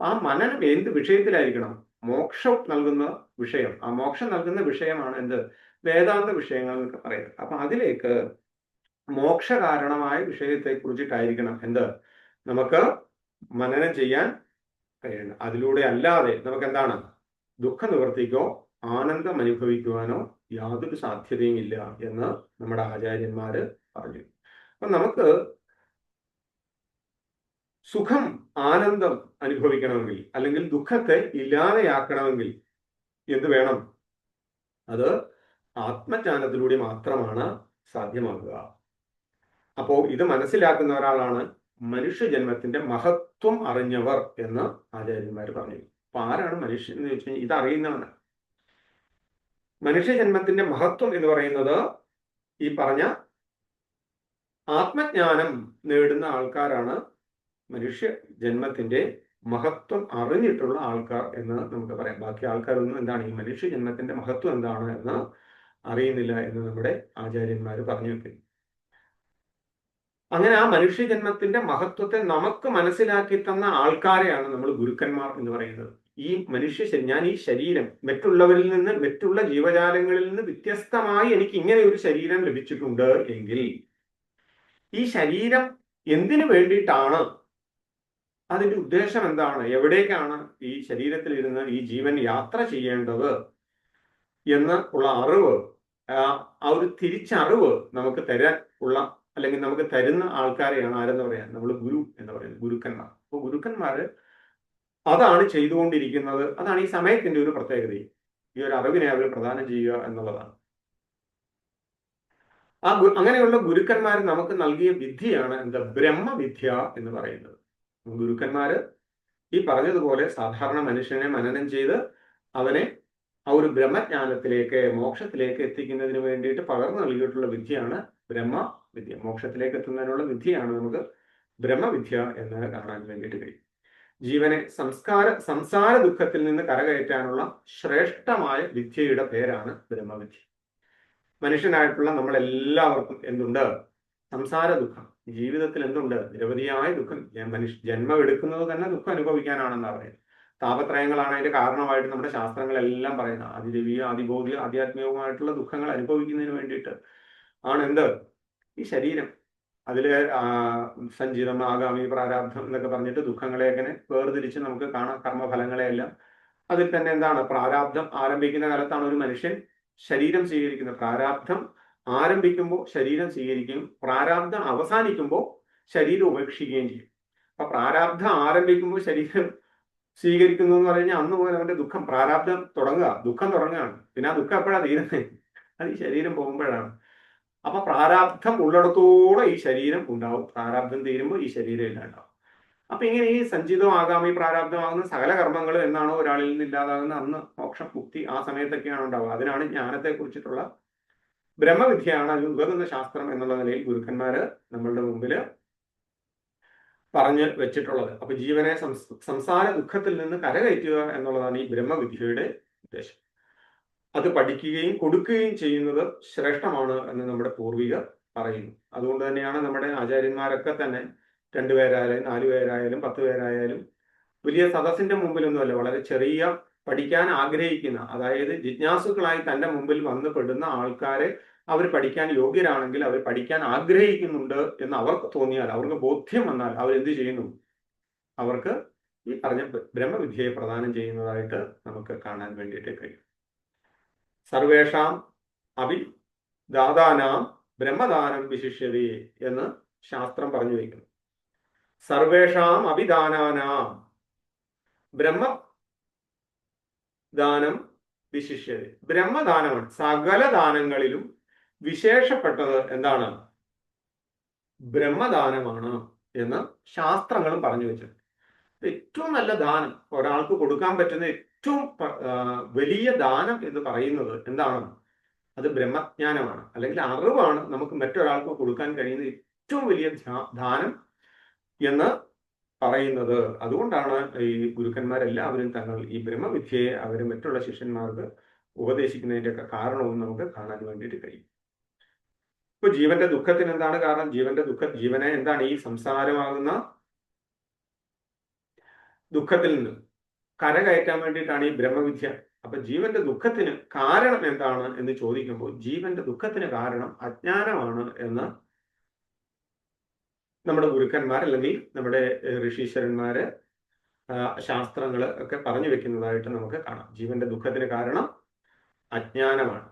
ആ മനനം എന്ത് വിഷയത്തിലായിരിക്കണം? മോക്ഷം നൽകുന്ന വിഷയം. ആ മോക്ഷം നൽകുന്ന വിഷയമാണ് എന്ത്? വേദാന്ത വിഷയങ്ങൾ എന്നൊക്കെ പറയുന്നത്. അപ്പൊ അതിലേക്ക് മോക്ഷകാരണമായ വിഷയത്തെ കുറിച്ചിട്ടായിരിക്കണം എന്ത് നമുക്ക് മനനം ചെയ്യാൻ കഴിയണം. അതിലൂടെ അല്ലാതെ നമുക്ക് എന്താണ്? ദുഃഖ നിവർത്തിക്കോ ആനന്ദം അനുഭവിക്കുവാനോ യാതൊരു സാധ്യതയും ഇല്ല എന്ന് നമ്മുടെ ആചാര്യന്മാര് പറഞ്ഞു. അപ്പൊ നമുക്ക് സുഖം, ആനന്ദം അനുഭവിക്കണമെങ്കിൽ, അല്ലെങ്കിൽ ദുഃഖത്തെ ഇല്ലാതെയാക്കണമെങ്കിൽ എന്ത് വേണം? അത് ആത്മജ്ഞാനത്തിലൂടെ മാത്രമാണ് സാധ്യമാകുക. അപ്പോ ഇത് മനസ്സിലാക്കുന്ന ഒരാളാണ് മനുഷ്യജന്മത്തിന്റെ മഹത്വം അറിഞ്ഞവർ എന്ന് ആചാര്യന്മാർ പറഞ്ഞു. അപ്പൊ ആരാണ് മനുഷ്യൻ എന്ന് ചോദിച്ചു കഴിഞ്ഞാൽ ഇതറിയുന്നവനാണ്. മനുഷ്യജന്മത്തിന്റെ മഹത്വം എന്ന് പറയുന്നത് ഈ പറഞ്ഞ ആത്മജ്ഞാനം നേടുന്ന ആൾക്കാരാണ് മനുഷ്യ ജന്മത്തിന്റെ മഹത്വം അറിഞ്ഞിട്ടുള്ള ആൾക്കാർ എന്ന് നമുക്ക് പറയാം. ബാക്കി ആൾക്കാരൊന്നും എന്താണ് ഈ മനുഷ്യ ജന്മത്തിന്റെ മഹത്വം എന്താണ് എന്ന് അറിയുന്നില്ല എന്ന് നമ്മുടെ ആചാര്യന്മാർ പറഞ്ഞു വെക്കുന്നു. അങ്ങനെ ആ മനുഷ്യജന്മത്തിന്റെ മഹത്വത്തെ നമുക്ക് മനസ്സിലാക്കി തന്ന ആൾക്കാരെയാണ് നമ്മൾ ഗുരുക്കന്മാർ എന്ന് പറയുന്നത്. ഈ ഞാൻ ഈ ശരീരം മറ്റുള്ളവരിൽ നിന്ന്, മറ്റുള്ള ജീവജാലങ്ങളിൽ നിന്ന് വ്യത്യസ്തമായി എനിക്ക് ഇങ്ങനെ ഒരു ശരീരം ലഭിച്ചിട്ടുണ്ട് എങ്കിൽ, ഈ ശരീരം എന്തിനു വേണ്ടിയിട്ടാണ്, അതിന്റെ ഉദ്ദേശം എന്താണ്, എവിടേക്കാണ് ഈ ശരീരത്തിൽ ഇരുന്ന് ഈ ജീവൻ യാത്ര ചെയ്യേണ്ടത് എന്ന് ഉള്ള അറിവ്, ആ ഒരു തിരിച്ചറിവ് നമുക്ക് തരാൻ ഉള്ള, അല്ലെങ്കിൽ നമുക്ക് തരുന്ന ആൾക്കാരെയാണ് ആരെന്ന് പറയാൻ നമ്മൾ ഗുരു എന്ന് പറയുന്നത്, ഗുരുക്കന്മാർ. അപ്പോൾ ഗുരുക്കന്മാര് അതാണ് ചെയ്തുകൊണ്ടിരിക്കുന്നത്. അതാണ് ഈ സമയത്തിന്റെ ഒരു പ്രത്യേകത. ഈ ഒരു അറിവിനെ അവർ പ്രദാനം ചെയ്യുക എന്നുള്ളതാണ്. അങ്ങനെയുള്ള ഗുരുക്കന്മാർ നമുക്ക് നൽകിയ വിദ്യയാണ് എന്താ? ബ്രഹ്മവിദ്യ എന്ന് പറയുന്നത്. ഗുരുക്കന്മാര് ഈ പറഞ്ഞതുപോലെ സാധാരണ മനുഷ്യനെ മനനം ചെയ്ത് അവനെ ആ ഒരു ബ്രഹ്മജ്ഞാനത്തിലേക്ക്, മോക്ഷത്തിലേക്ക് എത്തിക്കുന്നതിന് വേണ്ടിയിട്ട് പകർന്നു നൽകിയിട്ടുള്ള വിദ്യയാണ് ബ്രഹ്മവിദ്യ. മോക്ഷത്തിലേക്ക് എത്തുന്നതിനുള്ള വിദ്യയാണ് നമുക്ക് ബ്രഹ്മവിദ്യ എന്ന് കാണാൻ വേണ്ടിയിട്ട് കഴിയും. ജീവനെ സംസാര ദുഃഖത്തിൽ നിന്ന് കരകയറ്റാനുള്ള ശ്രേഷ്ഠമായ വിദ്യയുടെ പേരാണ് ബ്രഹ്മവിദ്യ. മനുഷ്യനായിട്ടുള്ള നമ്മളെല്ലാവർക്കും എന്തുണ്ട്? സംസാര ദുഃഖം. ജീവിതത്തിൽ എന്തുണ്ട്? നിരവധിയായ ദുഃഖം. ജന്മം എടുക്കുന്നത് തന്നെ ദുഃഖം അനുഭവിക്കാനാണെന്നാണ് പറയുന്നത്. താപത്രയങ്ങളാണ് അതിന്റെ കാരണമായിട്ട് നമ്മുടെ ശാസ്ത്രങ്ങളെല്ലാം പറയുന്നത്. അതിദൈവിക, അതിഭൗതിക, ആധ്യാത്മികവുമായിട്ടുള്ള ദുഃഖങ്ങൾ അനുഭവിക്കുന്നതിന് വേണ്ടിയിട്ട് ആണ് എന്ത്? ഈ ശരീരം. അതില് സഞ്ചിതം, ആഗാമി, പ്രാരാബ്ധം എന്നൊക്കെ പറഞ്ഞിട്ട് ദുഃഖങ്ങളെ എങ്ങനെ വേർതിരിച്ച് നമുക്ക് കാണാം. കർമ്മഫലങ്ങളെയെല്ലാം അതിൽ തന്നെ എന്താണ് പ്രാരാബ്ധം ആരംഭിക്കുന്ന കാലത്താണ് ഒരു മനുഷ്യൻ ശരീരം സ്വീകരിക്കുന്നത്. പ്രാരാബ്ധം ആരംഭിക്കുമ്പോൾ ശരീരം സ്വീകരിക്കുകയും പ്രാരാബ്ധം അവസാനിക്കുമ്പോൾ ശരീരം ഉപേക്ഷിക്കുകയും ചെയ്യും. അപ്പൊ പ്രാരാബ്ധം ആരംഭിക്കുമ്പോൾ ശരീരം സ്വീകരിക്കുന്നു എന്ന് പറഞ്ഞാൽ അന്ന് മുതൽ അവന്റെ ദുഃഖം, പ്രാരാബ്ധം ദുഃഖം തുടങ്ങുകയാണ്. പിന്നെ ആ ദുഃഖം എപ്പോഴാണ് തീരുന്നത്? അത് ഈ ശരീരം പോകുമ്പോഴാണ്. അപ്പൊ പ്രാരാബ്ധം ഉള്ളിടത്തോടെ ഈ ശരീരം ഉണ്ടാവും. പ്രാരാബ്ധം തീരുമ്പോൾ ഈ ശരീരം ഇല്ലാണ്ടാവും. അപ്പൊ ഇങ്ങനെ ഈ സഞ്ചിതമാകാം, ഈ പ്രാരാബ്ധമാകുന്ന സകല കർമ്മങ്ങൾ എന്നാണോ ഒരാളിൽ നിന്ന് ഇല്ലാതാകുന്ന അന്ന് മോക്ഷം, മുക്തി ആ സമയത്തൊക്കെയാണ് ഉണ്ടാവുക. അതിനാണ് ജ്ഞാനത്തെ കുറിച്ചിട്ടുള്ള ബ്രഹ്മവിദ്യയാണ് അതിന് ഉതകുന്ന ശാസ്ത്രം എന്നുള്ള നിലയിൽ ഗുരുക്കന്മാര് നമ്മളുടെ മുമ്പിൽ പറഞ്ഞു വെച്ചിട്ടുള്ളത്. അപ്പൊ ജീവനെ സംസാര ദുഃഖത്തിൽ നിന്ന് കരകയറ്റുക എന്നുള്ളതാണ് ഈ ബ്രഹ്മവിദ്യയുടെ ഉദ്ദേശം. അത് പഠിക്കുകയും കൊടുക്കുകയും ചെയ്യുന്നത് ശ്രേഷ്ഠമാണ് എന്ന് നമ്മുടെ പൂർവികർ പറയുന്നു. അതുകൊണ്ട് തന്നെയാണ് നമ്മുടെ ആചാര്യന്മാരൊക്കെ തന്നെ 2 പേരായാലും 4 പേരായാലും 10 പേരായാലും വലിയ സദസ്സിന്റെ മുമ്പിലൊന്നുമല്ല, വളരെ ചെറിയ പഠിക്കാൻ ആഗ്രഹിക്കുന്ന, അതായത് ജിജ്ഞാസുക്കളായി തന്റെ മുമ്പിൽ വന്ന് പെടുന്ന ആൾക്കാരെ അവർ പഠിക്കാൻ യോഗ്യരാണെങ്കിൽ, അവർ പഠിക്കാൻ ആഗ്രഹിക്കുന്നുണ്ട് എന്ന് അവർക്ക് തോന്നിയാൽ, അവർക്ക് ബോധ്യം വന്നാൽ അവരെന്ത് ചെയ്യുന്നു? അവർക്ക് ഈ പറഞ്ഞ ബ്രഹ്മവിദ്യയെ പ്രദാനം ചെയ്യുന്നതായിട്ട് നമുക്ക് കാണാൻ വേണ്ടിയിട്ട് കഴിയും. സർവേഷാം അഭി ദാതാനാം ബ്രഹ്മദാനം വിശിഷ്യതേ എന്ന് ശാസ്ത്രം പറഞ്ഞു വയ്ക്കുന്നു. സർവേഷാം അഭിദാനാനാം ബ്രഹ്മദാനം വിശിഷ്യത. ബ്രഹ്മദാനമാണ്. സകല ദാനങ്ങളിലും വിശേഷപ്പെട്ടത് എന്താണ്? ബ്രഹ്മദാനമാണ് എന്ന് ശാസ്ത്രങ്ങളും പറഞ്ഞു വെച്ചിട്ടുണ്ട്. ഏറ്റവും നല്ല ദാനം, ഒരാൾക്ക് കൊടുക്കാൻ പറ്റുന്ന ഏറ്റവും വലിയ ദാനം എന്ന് പറയുന്നത് എന്താണ്? അത് ബ്രഹ്മജ്ഞാനമാണ്, അല്ലെങ്കിൽ അറിവാണ്. നമുക്ക് മറ്റൊരാൾക്ക് കൊടുക്കാൻ കഴിയുന്ന ഏറ്റവും വലിയ ദാനം എന്ന് പറയുന്നത്. അതുകൊണ്ടാണ് ഈ ഗുരുക്കന്മാരെല്ലാവരും തങ്ങൾ ഈ ബ്രഹ്മവിദ്യയെ അവർ മറ്റുള്ള ശിഷ്യന്മാർക്ക് ഉപദേശിക്കുന്നതിന്റെ ഒക്കെ കാരണവും നമുക്ക് കാണാൻ വേണ്ടിയിട്ട് കഴിയും. ഇപ്പൊ ജീവന്റെ ദുഃഖത്തിന് എന്താണ് കാരണം? ജീവനെ എന്താണ് ഈ സംസാരമാകുന്ന ദുഃഖത്തിൽ നിന്ന് കരകയറ്റാൻ വേണ്ടിയിട്ടാണ് ഈ ബ്രഹ്മവിദ്യ. അപ്പൊ ജീവന്റെ ദുഃഖത്തിന് കാരണം എന്താണ് എന്ന് ചോദിക്കുമ്പോൾ ജീവന്റെ ദുഃഖത്തിന് കാരണം അജ്ഞാനമാണ് എന്ന് നമ്മുടെ ഗുരുക്കന്മാർ അല്ലെങ്കിൽ നമ്മുടെ ഋഷീശ്വരന്മാര് ശാസ്ത്രങ്ങൾ ഒക്കെ പറഞ്ഞു വെക്കുന്നതായിട്ട് നമുക്ക് കാണാം. ജീവന്റെ ദുഃഖത്തിന് കാരണം അജ്ഞാനമാണ്.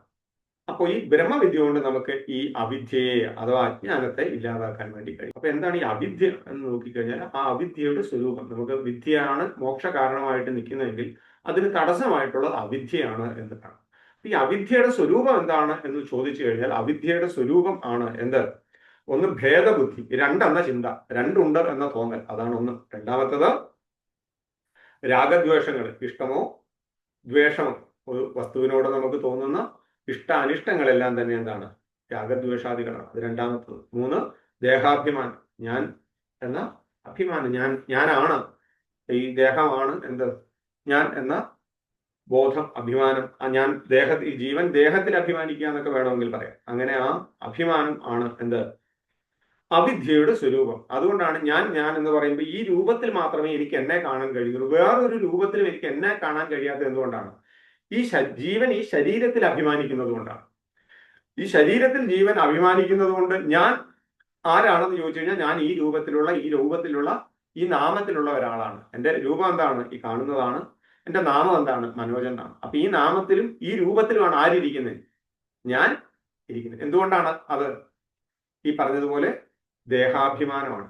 അപ്പോൾ ഈ ബ്രഹ്മവിദ്യ കൊണ്ട് നമുക്ക് ഈ അവിദ്യയെ അഥവാ അജ്ഞാനത്തെ ഇല്ലാതാക്കാൻ വേണ്ടി കഴിയും. അപ്പൊ എന്താണ് ഈ അവിദ്യ എന്ന് നോക്കിക്കഴിഞ്ഞാൽ ആ അവിദ്യയുടെ സ്വരൂപം, നമുക്ക് വിദ്യയാണ് മോക്ഷ കാരണമായിട്ട് നിൽക്കുന്നതെങ്കിൽ അതിന് തടസ്സമായിട്ടുള്ളത് അവിദ്യയാണ് എന്ന് കാണാം. ഈ അവിദ്യയുടെ സ്വരൂപം എന്താണ് എന്ന് ചോദിച്ചു കഴിഞ്ഞാൽ അവിദ്യയുടെ സ്വരൂപം ആണ് എന്ത്? ഒന്ന് ഭേദബുദ്ധി, രണ്ടെന്ന ചിന്ത, രണ്ടുണ്ട് എന്ന തോന്നൽ, അതാണ് ഒന്ന്. രണ്ടാമത്തത് രാഗദ്വേഷങ്ങൾ, ഇഷ്ടമോ ദ്വേഷമോ, ഒരു വസ്തുവിനോട് നമുക്ക് തോന്നുന്ന ഇഷ്ട അനിഷ്ടങ്ങളെല്ലാം തന്നെ എന്താണ്? രാഗദ്വേഷാദികളാണ്. അത് രണ്ടാമത്തത്. 3 ദേഹാഭിമാനം, ഞാൻ എന്ന അഭിമാനം, ഞാനാണ്, ഈ ദേഹമാണ് എന്ത്? ഞാൻ എന്ന ബോധം, അഭിമാനം. ഞാൻ ഈ ജീവൻ ദേഹത്തിൽ അഭിമാനിക്കുക എന്നൊക്കെ വേണമെങ്കിൽ പറയാം. അങ്ങനെ ആ അഭിമാനം ആണ് എന്ത്? അവിദ്യയുടെ സ്വരൂപം. അതുകൊണ്ടാണ് ഞാൻ എന്ന് പറയുമ്പോൾ ഈ രൂപത്തിൽ മാത്രമേ എനിക്ക് എന്നെ കാണാൻ കഴിയുള്ളൂ. വേറൊരു രൂപത്തിലും എനിക്ക് എന്നെ കാണാൻ കഴിയാത്തത് എന്തുകൊണ്ടാണ്? ജീവൻ ഈ ശരീരത്തിൽ അഭിമാനിക്കുന്നത് കൊണ്ടാണ്. ഈ ശരീരത്തിൽ ജീവൻ അഭിമാനിക്കുന്നത് കൊണ്ട് ഞാൻ ആരാണെന്ന് ചോദിച്ചു കഴിഞ്ഞാൽ ഞാൻ ഈ രൂപത്തിലുള്ള ഈ നാമത്തിലുള്ള ഒരാളാണ്. എൻ്റെ രൂപം എന്താണ്? ഈ കാണുന്നതാണ്. എൻ്റെ നാമം എന്താണ്? മനോജ് എന്നാണ്. അപ്പൊ ഈ നാമത്തിലും ഈ രൂപത്തിലുമാണ് ആരിയ്ക്കുന്നത്? ഞാൻ ഇരിക്കുന്നത്. എന്തുകൊണ്ടാണ് അത്? ഈ പറഞ്ഞതുപോലെ ദേഹാഭിമാനമാണ്.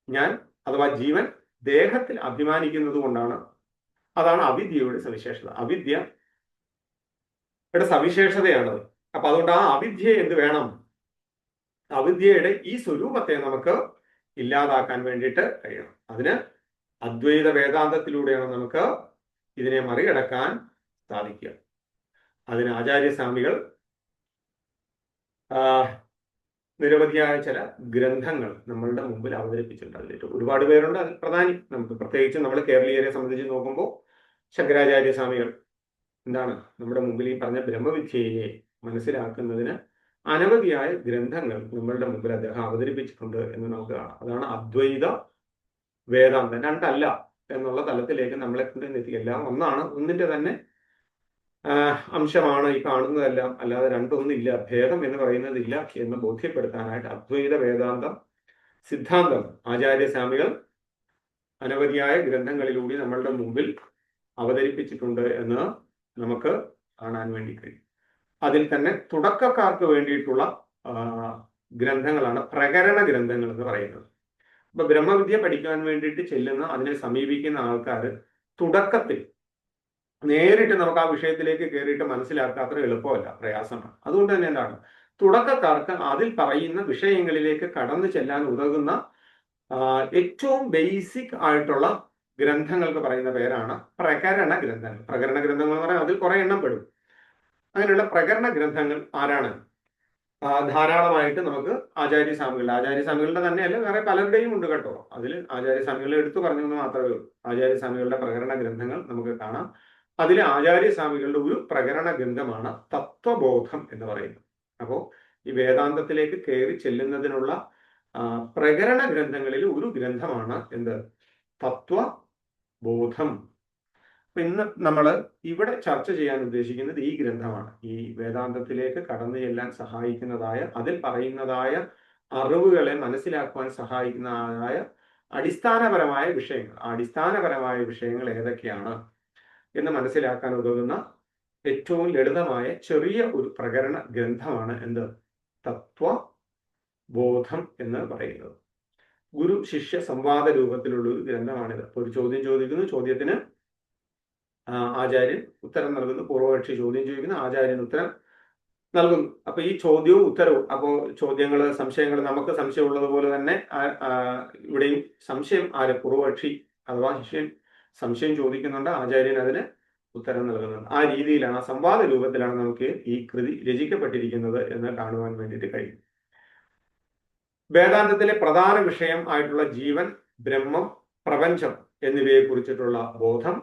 ഞാൻ അഥവാ ജീവൻ ദേഹത്തിൽ അഭിമാനിക്കുന്നത് കൊണ്ടാണ്. അതാണ് അവിദ്യയുടെ സവിശേഷത. അവിദ്യയുടെ സവിശേഷതയാണത്. അപ്പൊ അതുകൊണ്ട് ആ അവിദ്യയെ എന്ത് വേണം? അവിദ്യയുടെ ഈ സ്വരൂപത്തെ നമുക്ക് ഇല്ലാതാക്കാൻ വേണ്ടിയിട്ട് കഴിയണം. അതിന് അദ്വൈത വേദാന്തത്തിലൂടെയാണ് നമുക്ക് ഇതിനെ മറികടക്കാൻ സാധിക്കുക. അതിന് ആചാര്യസ്വാമികൾ നിരവധിയായ ചില ഗ്രന്ഥങ്ങൾ നമ്മളുടെ മുമ്പിൽ അവതരിപ്പിച്ചിട്ടുണ്ട്. അതിലേക്ക് ഒരുപാട് പേരുണ്ട്. അതിൽ പ്രധാനി നമുക്ക് പ്രത്യേകിച്ച് നമ്മൾ കേരളീയരെ സംബന്ധിച്ച് നോക്കുമ്പോൾ ശങ്കരാചാര്യ സ്വാമികൾ എന്താണ് നമ്മുടെ മുമ്പിൽ ഈ പറഞ്ഞ ബ്രഹ്മവിദ്യയെ മനസ്സിലാക്കുന്നതിന് അനവധിയായ ഗ്രന്ഥങ്ങൾ നമ്മളുടെ മുമ്പിൽ അദ്ദേഹം അവതരിപ്പിച്ചിട്ടുണ്ട് എന്ന് നമുക്ക് കാണാം. അതാണ് അദ്വൈത വേദാന്തം. രണ്ടല്ല എന്നുള്ള തലത്തിലേക്ക് നമ്മളെ കൊണ്ട് എത്തിക്കുക. എല്ലാം ഒന്നാണ്, ഒന്നിന്റെ തന്നെ അംശമാണ് ഈ കാണുന്നതെല്ലാം, അല്ലാതെ രണ്ടൊന്നില്ല, ഭേദം എന്ന് പറയുന്നതില്ല എന്ന് ബോധ്യപ്പെടുത്താനായിട്ട് അദ്വൈത വേദാന്തം സിദ്ധാന്തം ആചാര്യസ്വാമികൾ അനവധിയായ ഗ്രന്ഥങ്ങളിലൂടെ നമ്മളുടെ മുമ്പിൽ അവതരിപ്പിച്ചിട്ടുണ്ട് എന്ന് നമുക്ക് കാണാൻ വേണ്ടി കഴിയും. അതിൽ തന്നെ തുടക്കക്കാർക്ക് വേണ്ടിയിട്ടുള്ള ഗ്രന്ഥങ്ങളാണ് പ്രകരണ ഗ്രന്ഥങ്ങൾ എന്ന് പറയുന്നത്. ഇപ്പൊ ബ്രഹ്മവിദ്യ പഠിക്കാൻ വേണ്ടിയിട്ട് ചെല്ലുന്ന, അതിനെ സമീപിക്കുന്ന ആൾക്കാർ തുടക്കത്തിൽ നേരിട്ട് നമുക്ക് ആ വിഷയത്തിലേക്ക് കയറിയിട്ട് മനസ്സിലാക്കുക അത്ര എളുപ്പമല്ല, പ്രയാസമാണ്. അതുകൊണ്ട് തന്നെ എന്താണ്, തുടക്കക്കാർക്ക് അതിൽ പറയുന്ന വിഷയങ്ങളിലേക്ക് കടന്നു ചെല്ലാൻ ഉതകുന്ന ഏറ്റവും ബേസിക് ആയിട്ടുള്ള ഗ്രന്ഥങ്ങൾക്ക് പറയുന്ന പേരാണ് പ്രകരണ ഗ്രന്ഥങ്ങൾ. പ്രകരണ ഗ്രന്ഥങ്ങൾ എന്ന് പറഞ്ഞാൽ അതിൽ കുറെ എണ്ണം പെടും. അങ്ങനെയുള്ള പ്രകരണ ഗ്രന്ഥങ്ങൾ ആരാണ്? ധാരാളമായിട്ട് നമുക്ക് ആചാര്യസ്വാമികളുടെ തന്നെയല്ല, വേറെ പലരുടെയും ഉണ്ട് കേട്ടോ. അതിൽ ആചാര്യസ്വാമികളെ എടുത്തു പറഞ്ഞെന്ന് മാത്രമേ ഉള്ളൂ. ആചാര്യസ്വാമികളുടെ പ്രകരണ ഗ്രന്ഥങ്ങൾ നമുക്ക് കാണാം. അതിൽ ആചാര്യസ്വാമികളുടെ ഒരു പ്രകരണ ഗ്രന്ഥമാണ് തത്വബോധം എന്ന് പറയുന്നത്. അപ്പോൾ ഈ വേദാന്തത്തിലേക്ക് കയറി ചെല്ലുന്നതിനുള്ള പ്രകരണ ഗ്രന്ഥങ്ങളിൽ ഒരു ഗ്രന്ഥമാണ് എന്ത്? തത്വബോധം. അപ്പൊ ഇന്ന് നമ്മൾ ഇവിടെ ചർച്ച ചെയ്യാൻ ഉദ്ദേശിക്കുന്നത് ഈ ഗ്രന്ഥമാണ്. ഈ വേദാന്തത്തിലേക്ക് കടന്നു ചെല്ലാൻ സഹായിക്കുന്നതായ, അതിൽ പറയുന്നതായ അറിവുകളെ മനസ്സിലാക്കുവാൻ സഹായിക്കുന്നതായ അടിസ്ഥാനപരമായ വിഷയങ്ങൾ. ആ അടിസ്ഥാനപരമായ വിഷയങ്ങൾ ഏതൊക്കെയാണ് എന്ന് മനസ്സിലാക്കാൻ ഉതകുന്ന ഏറ്റവും ലളിതമായ ചെറിയ ഒരു പ്രകരണ ഗ്രന്ഥമാണ് എന്ത്? തത്വബോധം എന്ന് പറയുന്നത്. ഗുരു ശിഷ്യ സംവാദ രൂപത്തിലുള്ള ഒരു ഗ്രന്ഥമാണിത്. ഒരു ചോദ്യം ചോദിക്കുന്നു, ചോദ്യത്തിന് ആചാര്യൻ ഉത്തരം നൽകുന്നു, പൂർവപക്ഷി ചോദ്യം ചോദിക്കുന്നു, ആചാര്യൻ ഉത്തരം നൽകുന്നു. അപ്പൊ ഈ ചോദ്യവും ഉത്തരവും, അപ്പോൾ ചോദ്യങ്ങൾ, സംശയങ്ങൾ, നമുക്ക് സംശയം ഉള്ളതുപോലെ തന്നെ ഇവിടെയും സംശയം പൂർവപക്ഷി അഥവാ ശിഷ്യൻ സംശയം ചോദിക്കുന്നുണ്ട്, ആചാര്യൻ അതിന് ഉത്തരം നൽകുന്നുണ്ട്. ആ രീതിയിലാണ്, ആ സംവാദ രൂപത്തിലാണ് നമുക്ക് ഈ കൃതി രചിക്കപ്പെട്ടിരിക്കുന്നത് എന്ന് കാണുവാൻ വേണ്ടിയിട്ട് കഴിയും. വേദാന്തത്തിലെ പ്രധാന വിഷയം ആയിട്ടുള്ള ജീവൻ, ബ്രഹ്മം, പ്രപഞ്ചം എന്നിവയെ കുറിച്ചിട്ടുള്ള ബോധം,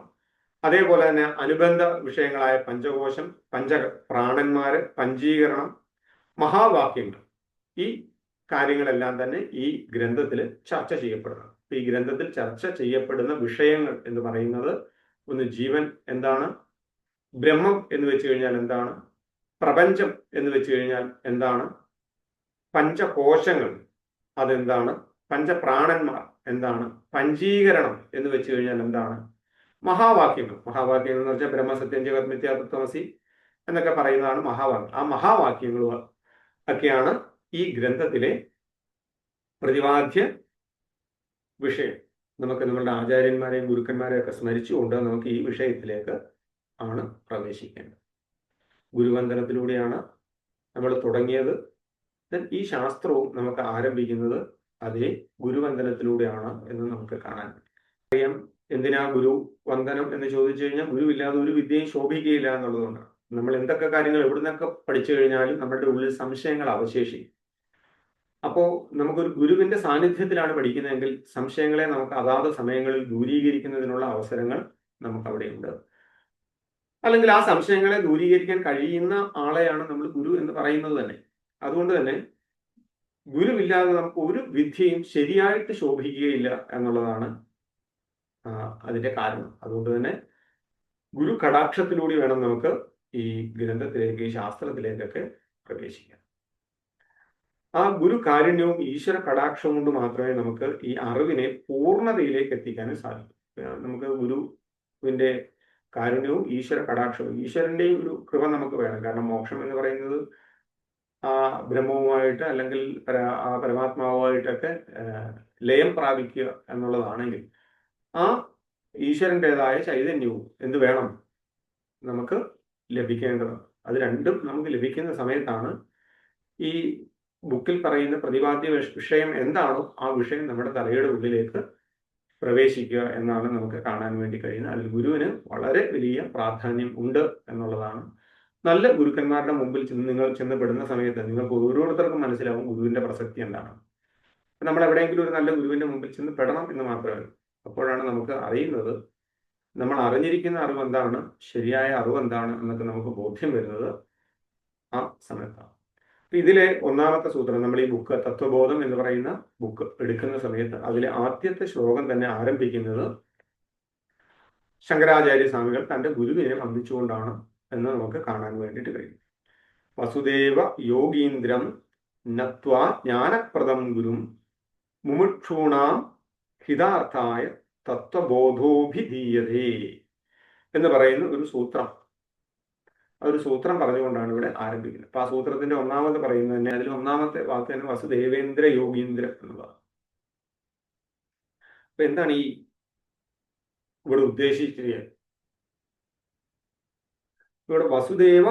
അതേപോലെ തന്നെ അനുബന്ധ വിഷയങ്ങളായ പഞ്ചകോശം, പ്രാണന്മാര്, പഞ്ചീകരണം, മഹാവാക്യങ്ങൾ, ഈ കാര്യങ്ങളെല്ലാം തന്നെ ഈ ഗ്രന്ഥത്തിൽ ചർച്ച ചെയ്യപ്പെടുന്നു. ഈ ഗ്രന്ഥത്തിൽ ചർച്ച ചെയ്യപ്പെടുന്ന വിഷയങ്ങൾ എന്ന് പറയുന്നത്, ഒന്ന് ജീവൻ എന്താണ്, ബ്രഹ്മം എന്ന് വെച്ച് കഴിഞ്ഞാൽ എന്താണ്, പ്രപഞ്ചം എന്ന് വെച്ച് കഴിഞ്ഞാൽ എന്താണ്, പഞ്ചകോശങ്ങൾ അതെന്താണ്, പഞ്ചപ്രാണന്മാർ എന്താണ്, പഞ്ചീകരണം എന്ന് വെച്ച് കഴിഞ്ഞാൽ എന്താണ്, മഹാവാക്യങ്ങൾ എന്ന് വെച്ചാൽ ബ്രഹ്മസത്യം ജഗത് മിഥ്യാ തത്വമസി എന്നൊക്കെ പറയുന്നതാണ് മഹാവാക്യം. ആ മഹാവാക്യങ്ങളും ഒക്കെയാണ് ഈ ഗ്രന്ഥത്തിലെ പ്രതിപാദ്യ വിഷയം. നമുക്ക് നമ്മളുടെ ആചാര്യന്മാരെയും ഗുരുക്കന്മാരെയും ഒക്കെ സ്മരിച്ചുകൊണ്ട് നമുക്ക് ഈ വിഷയത്തിലേക്ക് ആണ് പ്രവേശിക്കേണ്ടത്. ഗുരുവന്ദനത്തിലൂടെയാണ് നമ്മൾ തുടങ്ങിയത്. ഈ ശാസ്ത്രവും നമുക്ക് ആരംഭിക്കുന്നത് അതേ ഗുരുവന്ദനത്തിലൂടെയാണ് എന്ന് നമുക്ക് കാണാൻ അറിയാം. എന്തിനാ ഗുരു വന്ദനം എന്ന് ചോദിച്ചു കഴിഞ്ഞാൽ, ഗുരുവില്ലാതെ ഒരു വിദ്യയും ശോഭിക്കുകയില്ല എന്നുള്ളതുകൊണ്ടാണ്. നമ്മൾ എന്തൊക്കെ കാര്യങ്ങൾ എവിടുന്നൊക്കെ പഠിച്ചു കഴിഞ്ഞാലും നമ്മുടെ ഉള്ളിൽ സംശയങ്ങൾ അവശേഷിക്കും. അപ്പോൾ നമുക്കൊരു ഗുരുവിന്റെ സാന്നിധ്യത്തിലാണ് പഠിക്കുന്നതെങ്കിൽ സംശയങ്ങളെ നമുക്ക് അതാത് സമയങ്ങളിൽ ദൂരീകരിക്കുന്നതിനുള്ള അവസരങ്ങൾ നമുക്ക് അവിടെയുണ്ട്. അല്ലെങ്കിൽ ആ സംശയങ്ങളെ ദൂരീകരിക്കാൻ കഴിയുന്ന ആളെയാണ് നമ്മൾ ഗുരു എന്ന് പറയുന്നത് തന്നെ. അതുകൊണ്ട് തന്നെ ഗുരുവില്ലാതെ നമുക്ക് ഒരു വിദ്യയും ശരിയായിട്ട് ശോഭിക്കുകയില്ല എന്നുള്ളതാണ് അതിന്റെ കാരണം. അതുകൊണ്ട് തന്നെ ഗുരു കടാക്ഷത്തിലൂടെ വേണം നമുക്ക് ഈ ഗ്രന്ഥത്തിലേക്ക്, ഈ ശാസ്ത്രത്തിലേക്കൊക്കെ പ്രവേശിക്കാൻ. ആ ഗുരു കാരുണ്യവും ഈശ്വര കടാക്ഷവും കൊണ്ട് മാത്രമേ നമുക്ക് ഈ അറിവിനെ പൂർണ്ണതയിലേക്ക് എത്തിക്കാനും സാധിക്കും. നമുക്ക് ഗുരുവിന്റെ കാരുണ്യവും ഈശ്വര കടാക്ഷവും, ഈശ്വരന്റെയും ഒരു കൃപ നമുക്ക് വേണം. കാരണം മോക്ഷം എന്ന് പറയുന്നത് ആ ബ്രഹ്മവുമായിട്ട് അല്ലെങ്കിൽ ആ പരമാത്മാവുമായിട്ടൊക്കെ ലയം പ്രാപിക്കുക എന്നുള്ളതാണെങ്കിൽ ആ ഈശ്വരൻ്റെതായ ചൈതന്യവും എന്ത് വേണം നമുക്ക് ലഭിക്കേണ്ടത്. അത് രണ്ടും നമുക്ക് ലഭിക്കുന്ന സമയത്താണ് ഈ ബുക്കിൽ പറയുന്ന പ്രതിപാദ്യ വിഷയം എന്താണോ ആ വിഷയം നമ്മുടെ തലയുടെ ഉള്ളിലേക്ക് പ്രവേശിക്കുക എന്നാണ് നമുക്ക് കാണാൻ വേണ്ടി കഴിയുന്നത്. അതിൽ ഗുരുവിന് വളരെ വലിയ പ്രാധാന്യം ഉണ്ട് എന്നുള്ളതാണ്. നല്ല ഗുരുക്കന്മാരുടെ മുമ്പിൽ നിങ്ങൾ ചെന്നപ്പെടുന്ന സമയത്ത് നിങ്ങൾക്ക് ഓരോരുത്തർക്കും മനസ്സിലാവും ഗുരുവിന്റെ പ്രസക്തി എന്താണ്. നമ്മൾ എവിടെയെങ്കിലും ഒരു നല്ല ഗുരുവിന്റെ മുമ്പിൽ ചെന്ന് പെടണം എന്ന് മാത്രമേ. അപ്പോഴാണ് നമുക്ക് അറിയുന്നത് നമ്മൾ അറിഞ്ഞിരിക്കുന്ന അറിവ് എന്താണ്, ശരിയായ അറിവ് എന്താണ് എന്നൊക്കെ നമുക്ക് ബോധ്യം വരുന്നത് ആ സമയത്താണ്. ഇതിലെ ഒന്നാമത്തെ സൂത്രം, നമ്മൾ ഈ ബുക്ക് തത്വബോധം എന്ന് പറയുന്ന ബുക്ക് എടുക്കുന്ന സമയത്ത് അതിലെ ആദ്യത്തെ ശ്ലോകം തന്നെ ആരംഭിക്കുന്നത് ശങ്കരാചാര്യ സ്വാമികൾ തന്റെ ഗുരുവിനെ വന്ദിച്ചുകൊണ്ടാണ് എന്ന് നമുക്ക് കാണാൻ വേണ്ടിയിട്ട് കഴിയും. വസുദേവ യോഗീന്ദ്രം നത്വാ ജ്ഞാനപ്രദം ഗുരും മുമുക്ഷൂണാം ഹിതാർത്ഥായ തത്വബോധോഭിധീയതേ. എന്ന് പറയുന്ന ഒരു സൂത്രം, ഒരു സൂത്രം പറഞ്ഞുകൊണ്ടാണ് ഇവിടെ ആരംഭിക്കുന്നത്. അപ്പൊ ആ സൂത്രത്തിന്റെ ഒന്നാമത് പറയുന്നത് തന്നെ, അതിൽ ഒന്നാമത്തെ വാക്ക് തന്നെ വസുദേവേന്ദ്ര യോഗീന്ദ്ര എന്നുള്ളതാണ്. അപ്പൊ എന്താണ് ഈ ഇവിടെ ഉദ്ദേശിച്ചിരിക്കുന്നത്? ഇവിടെ വസുദേവ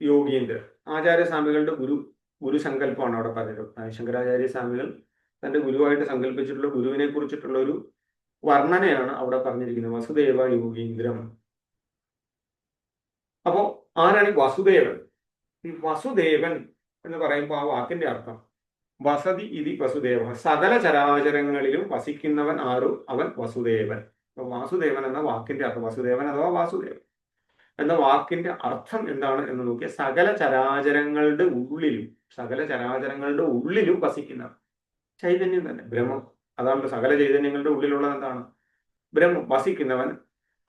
യോഗീന്ദ്ര, ആചാര്യസ്വാമികളുടെ ഗുരുസങ്കല്പമാണ് അവിടെ പറഞ്ഞിട്ടുള്ളത്. ശങ്കരാചാര്യ സ്വാമികൾ തന്റെ ഗുരുവായിട്ട് സങ്കല്പിച്ചിട്ടുള്ള ഗുരുവിനെ കുറിച്ചിട്ടുള്ള ഒരു വർണ്ണനയാണ് അവിടെ പറഞ്ഞിരിക്കുന്നത്, വസുദേവ യോഗീന്ദ്രം. അപ്പോ ആരാണ് ഈ വസുദേവൻ? ഈ വസുദേവൻ എന്ന് പറയുമ്പോൾ ആ വാക്കിന്റെ അർത്ഥം വസതി ഇതി വസുദേവ, സകല ചരാചരങ്ങളിലും വസിക്കുന്നവൻ ആരും അവൻ വസുദേവൻ. അപ്പൊ വാസുദേവൻ എന്ന വാക്കിന്റെ അർത്ഥം, വസുദേവൻ അഥവാ വാസുദേവൻ എന്ന വാക്കിന്റെ അർത്ഥം എന്താണ് എന്ന് നോക്കിയാൽ സകല ചരാചരങ്ങളുടെ ഉള്ളിലും വസിക്കുന്ന ചൈതന്യം തന്നെ, ബ്രഹ്മം. അതാണ് സകല ചൈതന്യങ്ങളുടെ ഉള്ളിലുള്ളത് എന്താണ്? ബ്രഹ്മം, വസിക്കുന്നവൻ,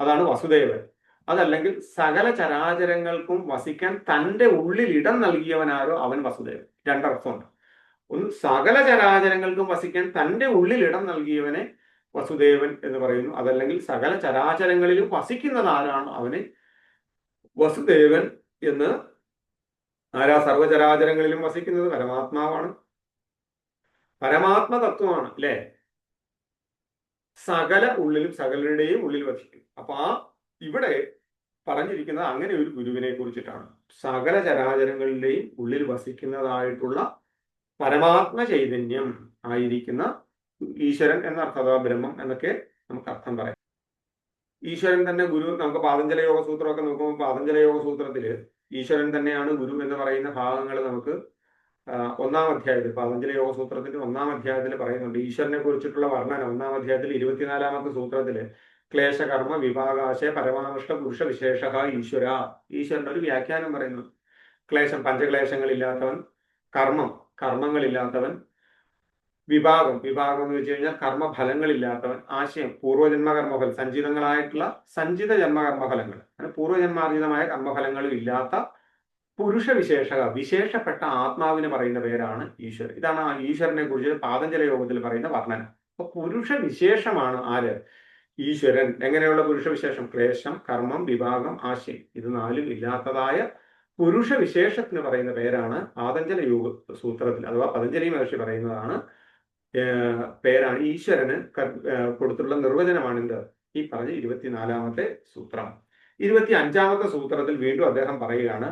അതാണ് വസുദേവൻ. അതല്ലെങ്കിൽ സകല ചരാചരങ്ങൾക്കും വസിക്കാൻ തൻ്റെ ഉള്ളിൽ ഇടം നൽകിയവനാരോ അവൻ വസുദേവൻ. രണ്ടർത്ഥമുണ്ട്. ഒന്ന്, സകല ചരാചരങ്ങൾക്കും വസിക്കാൻ തൻ്റെ ഉള്ളിൽ ഇടം നൽകിയവനെ വസുദേവൻ എന്ന് പറയുന്നു. അതല്ലെങ്കിൽ സകല ചരാചരങ്ങളിലും വസിക്കുന്നത് ആരാണ് അവനെ വസുദേവൻ എന്ന്. ആരാ സർവചരാചരങ്ങളിലും വസിക്കുന്നത്? പരമാത്മാവാണ്, പരമാത്മ തത്വമാണ് അല്ലെ. സകലരുടെയും ഉള്ളിൽ വസിക്കും. അപ്പൊ ഇവിടെ പറഞ്ഞിരിക്കുന്നത് അങ്ങനെ ഒരു ഗുരുവിനെ കുറിച്ചിട്ടാണ്. സകല ചരാചരങ്ങളുടെയും ഉള്ളിൽ വസിക്കുന്നതായിട്ടുള്ള പരമാത്മ ചൈതന്യം ആയിരിക്കുന്ന ഈശ്വരൻ എന്നർത്ഥം, അഥവാ ബ്രഹ്മം എന്നൊക്കെ നമുക്ക് അർത്ഥം പറയാം. ഈശ്വരൻ തന്നെ ഗുരു. നമുക്ക് പാതഞ്ജല യോഗ സൂത്രമൊക്കെ നോക്കുമ്പോൾ പാതഞ്ജല യോഗ സൂത്രത്തില് ഈശ്വരൻ തന്നെയാണ് ഗുരു എന്ന് പറയുന്ന ഭാഗങ്ങൾ നമുക്ക് ഒന്നാം അധ്യായത്തിൽ, പാതഞ്ജല യോഗ സൂത്രത്തിന്റെ ഒന്നാം അധ്യായത്തിൽ പറയുന്നുണ്ട്. ഈശ്വരനെ കുറിച്ചിട്ടുള്ള വർണ്ണന ഒന്നാം അധ്യായത്തിൽ 24-ാമത്തെ സൂത്രത്തില് ക്ലേശകർമ്മ വിഭാഗാശയ പരമാവിഷ്ട പുരുഷ വിശേഷ ഈശ്വര. ഈശ്വരന്റെ ഒരു വ്യാഖ്യാനം പറയുന്നു. പഞ്ചക്ലേശങ്ങളില്ലാത്തവൻ, കർമ്മങ്ങളില്ലാത്തവൻ, വിഭാഗം എന്ന് വെച്ച് കഴിഞ്ഞാൽ കർമ്മഫലങ്ങളില്ലാത്തവൻ, ആശയം പൂർവ്വജന്മ കർമ്മഫലം, സഞ്ചിത ജന്മകർമ്മഫലങ്ങൾ, അങ്ങനെ പൂർവ്വജന്മാർജിതമായ കർമ്മഫലങ്ങളും ഇല്ലാത്ത പുരുഷ വിശേഷപ്പെട്ട ആത്മാവിന് പറയുന്ന പേരാണ് ഈശ്വരൻ. ഇതാണ് ആ ഈശ്വരനെ കുറിച്ച് പാതഞ്ജല യോഗത്തിൽ പറയുന്ന വർണ്ണന. അപ്പൊ പുരുഷ വിശേഷമാണ് ആര്? ഈശ്വരൻ. എങ്ങനെയുള്ള പുരുഷ വിശേഷം? ക്ലേശം, കർമ്മം, വിഭാഗം, ആശയം, ഇത് നാലും ഇല്ലാത്തതായ പുരുഷ വിശേഷത്തിന് പറയുന്ന പേരാണ് പാതഞ്ജല യോഗ സൂത്രത്തിൽ, അഥവാ പതഞ്ജലി മഹർഷി പറയുന്നതാണ് പേരാണ് ഈശ്വരന് കൊടുത്തുള്ള നിർവചനമാണ് എന്ത്? ഈ പറഞ്ഞ 24-ാമത്തെ സൂത്രം. 25-ാമത്തെ സൂത്രത്തിൽ വീണ്ടും അദ്ദേഹം പറയുകയാണ്,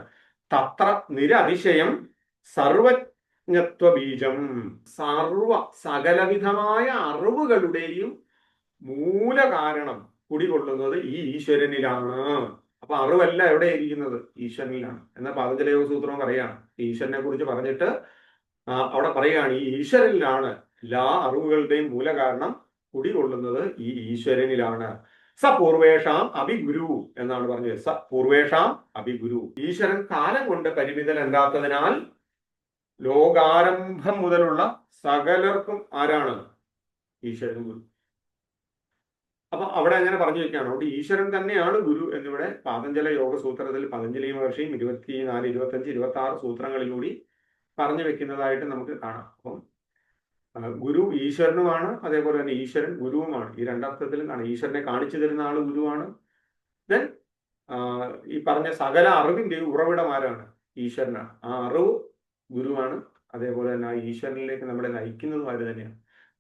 തത്ര നിരതിശയം സർവജ്ഞത്വ ബീജം. സകലവിധമായ അറിവുകളുടെയും മൂലകാരണം കുടികൊള്ളുന്നത് ഈ ഈശ്വരനിലാണ്. അപ്പൊ അറിവല്ല എവിടെ ഇരിക്കുന്നത്? ഈശ്വരനിലാണ്. എന്നാൽ പാതഞ്ജല യോഗ സൂത്രം പറയാണ്, ഈശ്വരനെ കുറിച്ച് പറഞ്ഞിട്ട് അവിടെ പറയുകയാണ് ഈ ഈശ്വരനിലാണ് എല്ലാ അറിവുകളുടെയും മൂലകാരണം കുടികൊള്ളുന്നത് ഈ ഈശ്വരനിലാണ്. സ പൂർവേഷാം അഭിഗുരു എന്നാണ് പറഞ്ഞത്. സ പൂർവേഷാം അഭിഗുരു. ഈശ്വരൻ കാലം കൊണ്ട് പരിമിതനല്ലാത്തതിനാൽ ലോകാരംഭം മുതലുള്ള സകലർക്കും ആരാണ്? ഈശ്വരൻ ഗുരു. അപ്പൊ അവിടെ അങ്ങനെ പറഞ്ഞു വെക്കുകയാണ്. അതുകൊണ്ട് ഈശ്വരൻ തന്നെയാണ് ഗുരു എന്നിവിടെ പാതഞ്ജല യോഗ സൂത്രത്തിൽ പതഞ്ജലി മഹർഷിയും 24, 25, 26 സൂത്രങ്ങളിലൂടെ പറഞ്ഞു വെക്കുന്നതായിട്ട് നമുക്ക് കാണാം. അപ്പം ഗുരു ഈശ്വരനുമാണ്, അതേപോലെ തന്നെ ഈശ്വരൻ ഗുരുവുമാണ്. ഈ രണ്ടർത്ഥത്തിലും കാണാം. ഈശ്വരനെ കാണിച്ചു തരുന്ന ആള് ഗുരുവാണ്. ദെൻ ഈ പറഞ്ഞ സകല അറിവിന്റെ ഉറവിടം ആരാണ്? ഈശ്വരനാണ്. ആ അറിവ് ഗുരുവാണ്. അതേപോലെ തന്നെ ആ ഈശ്വരനിലേക്ക് നമ്മളെ നയിക്കുന്നതും ആര് തന്നെയാണ്?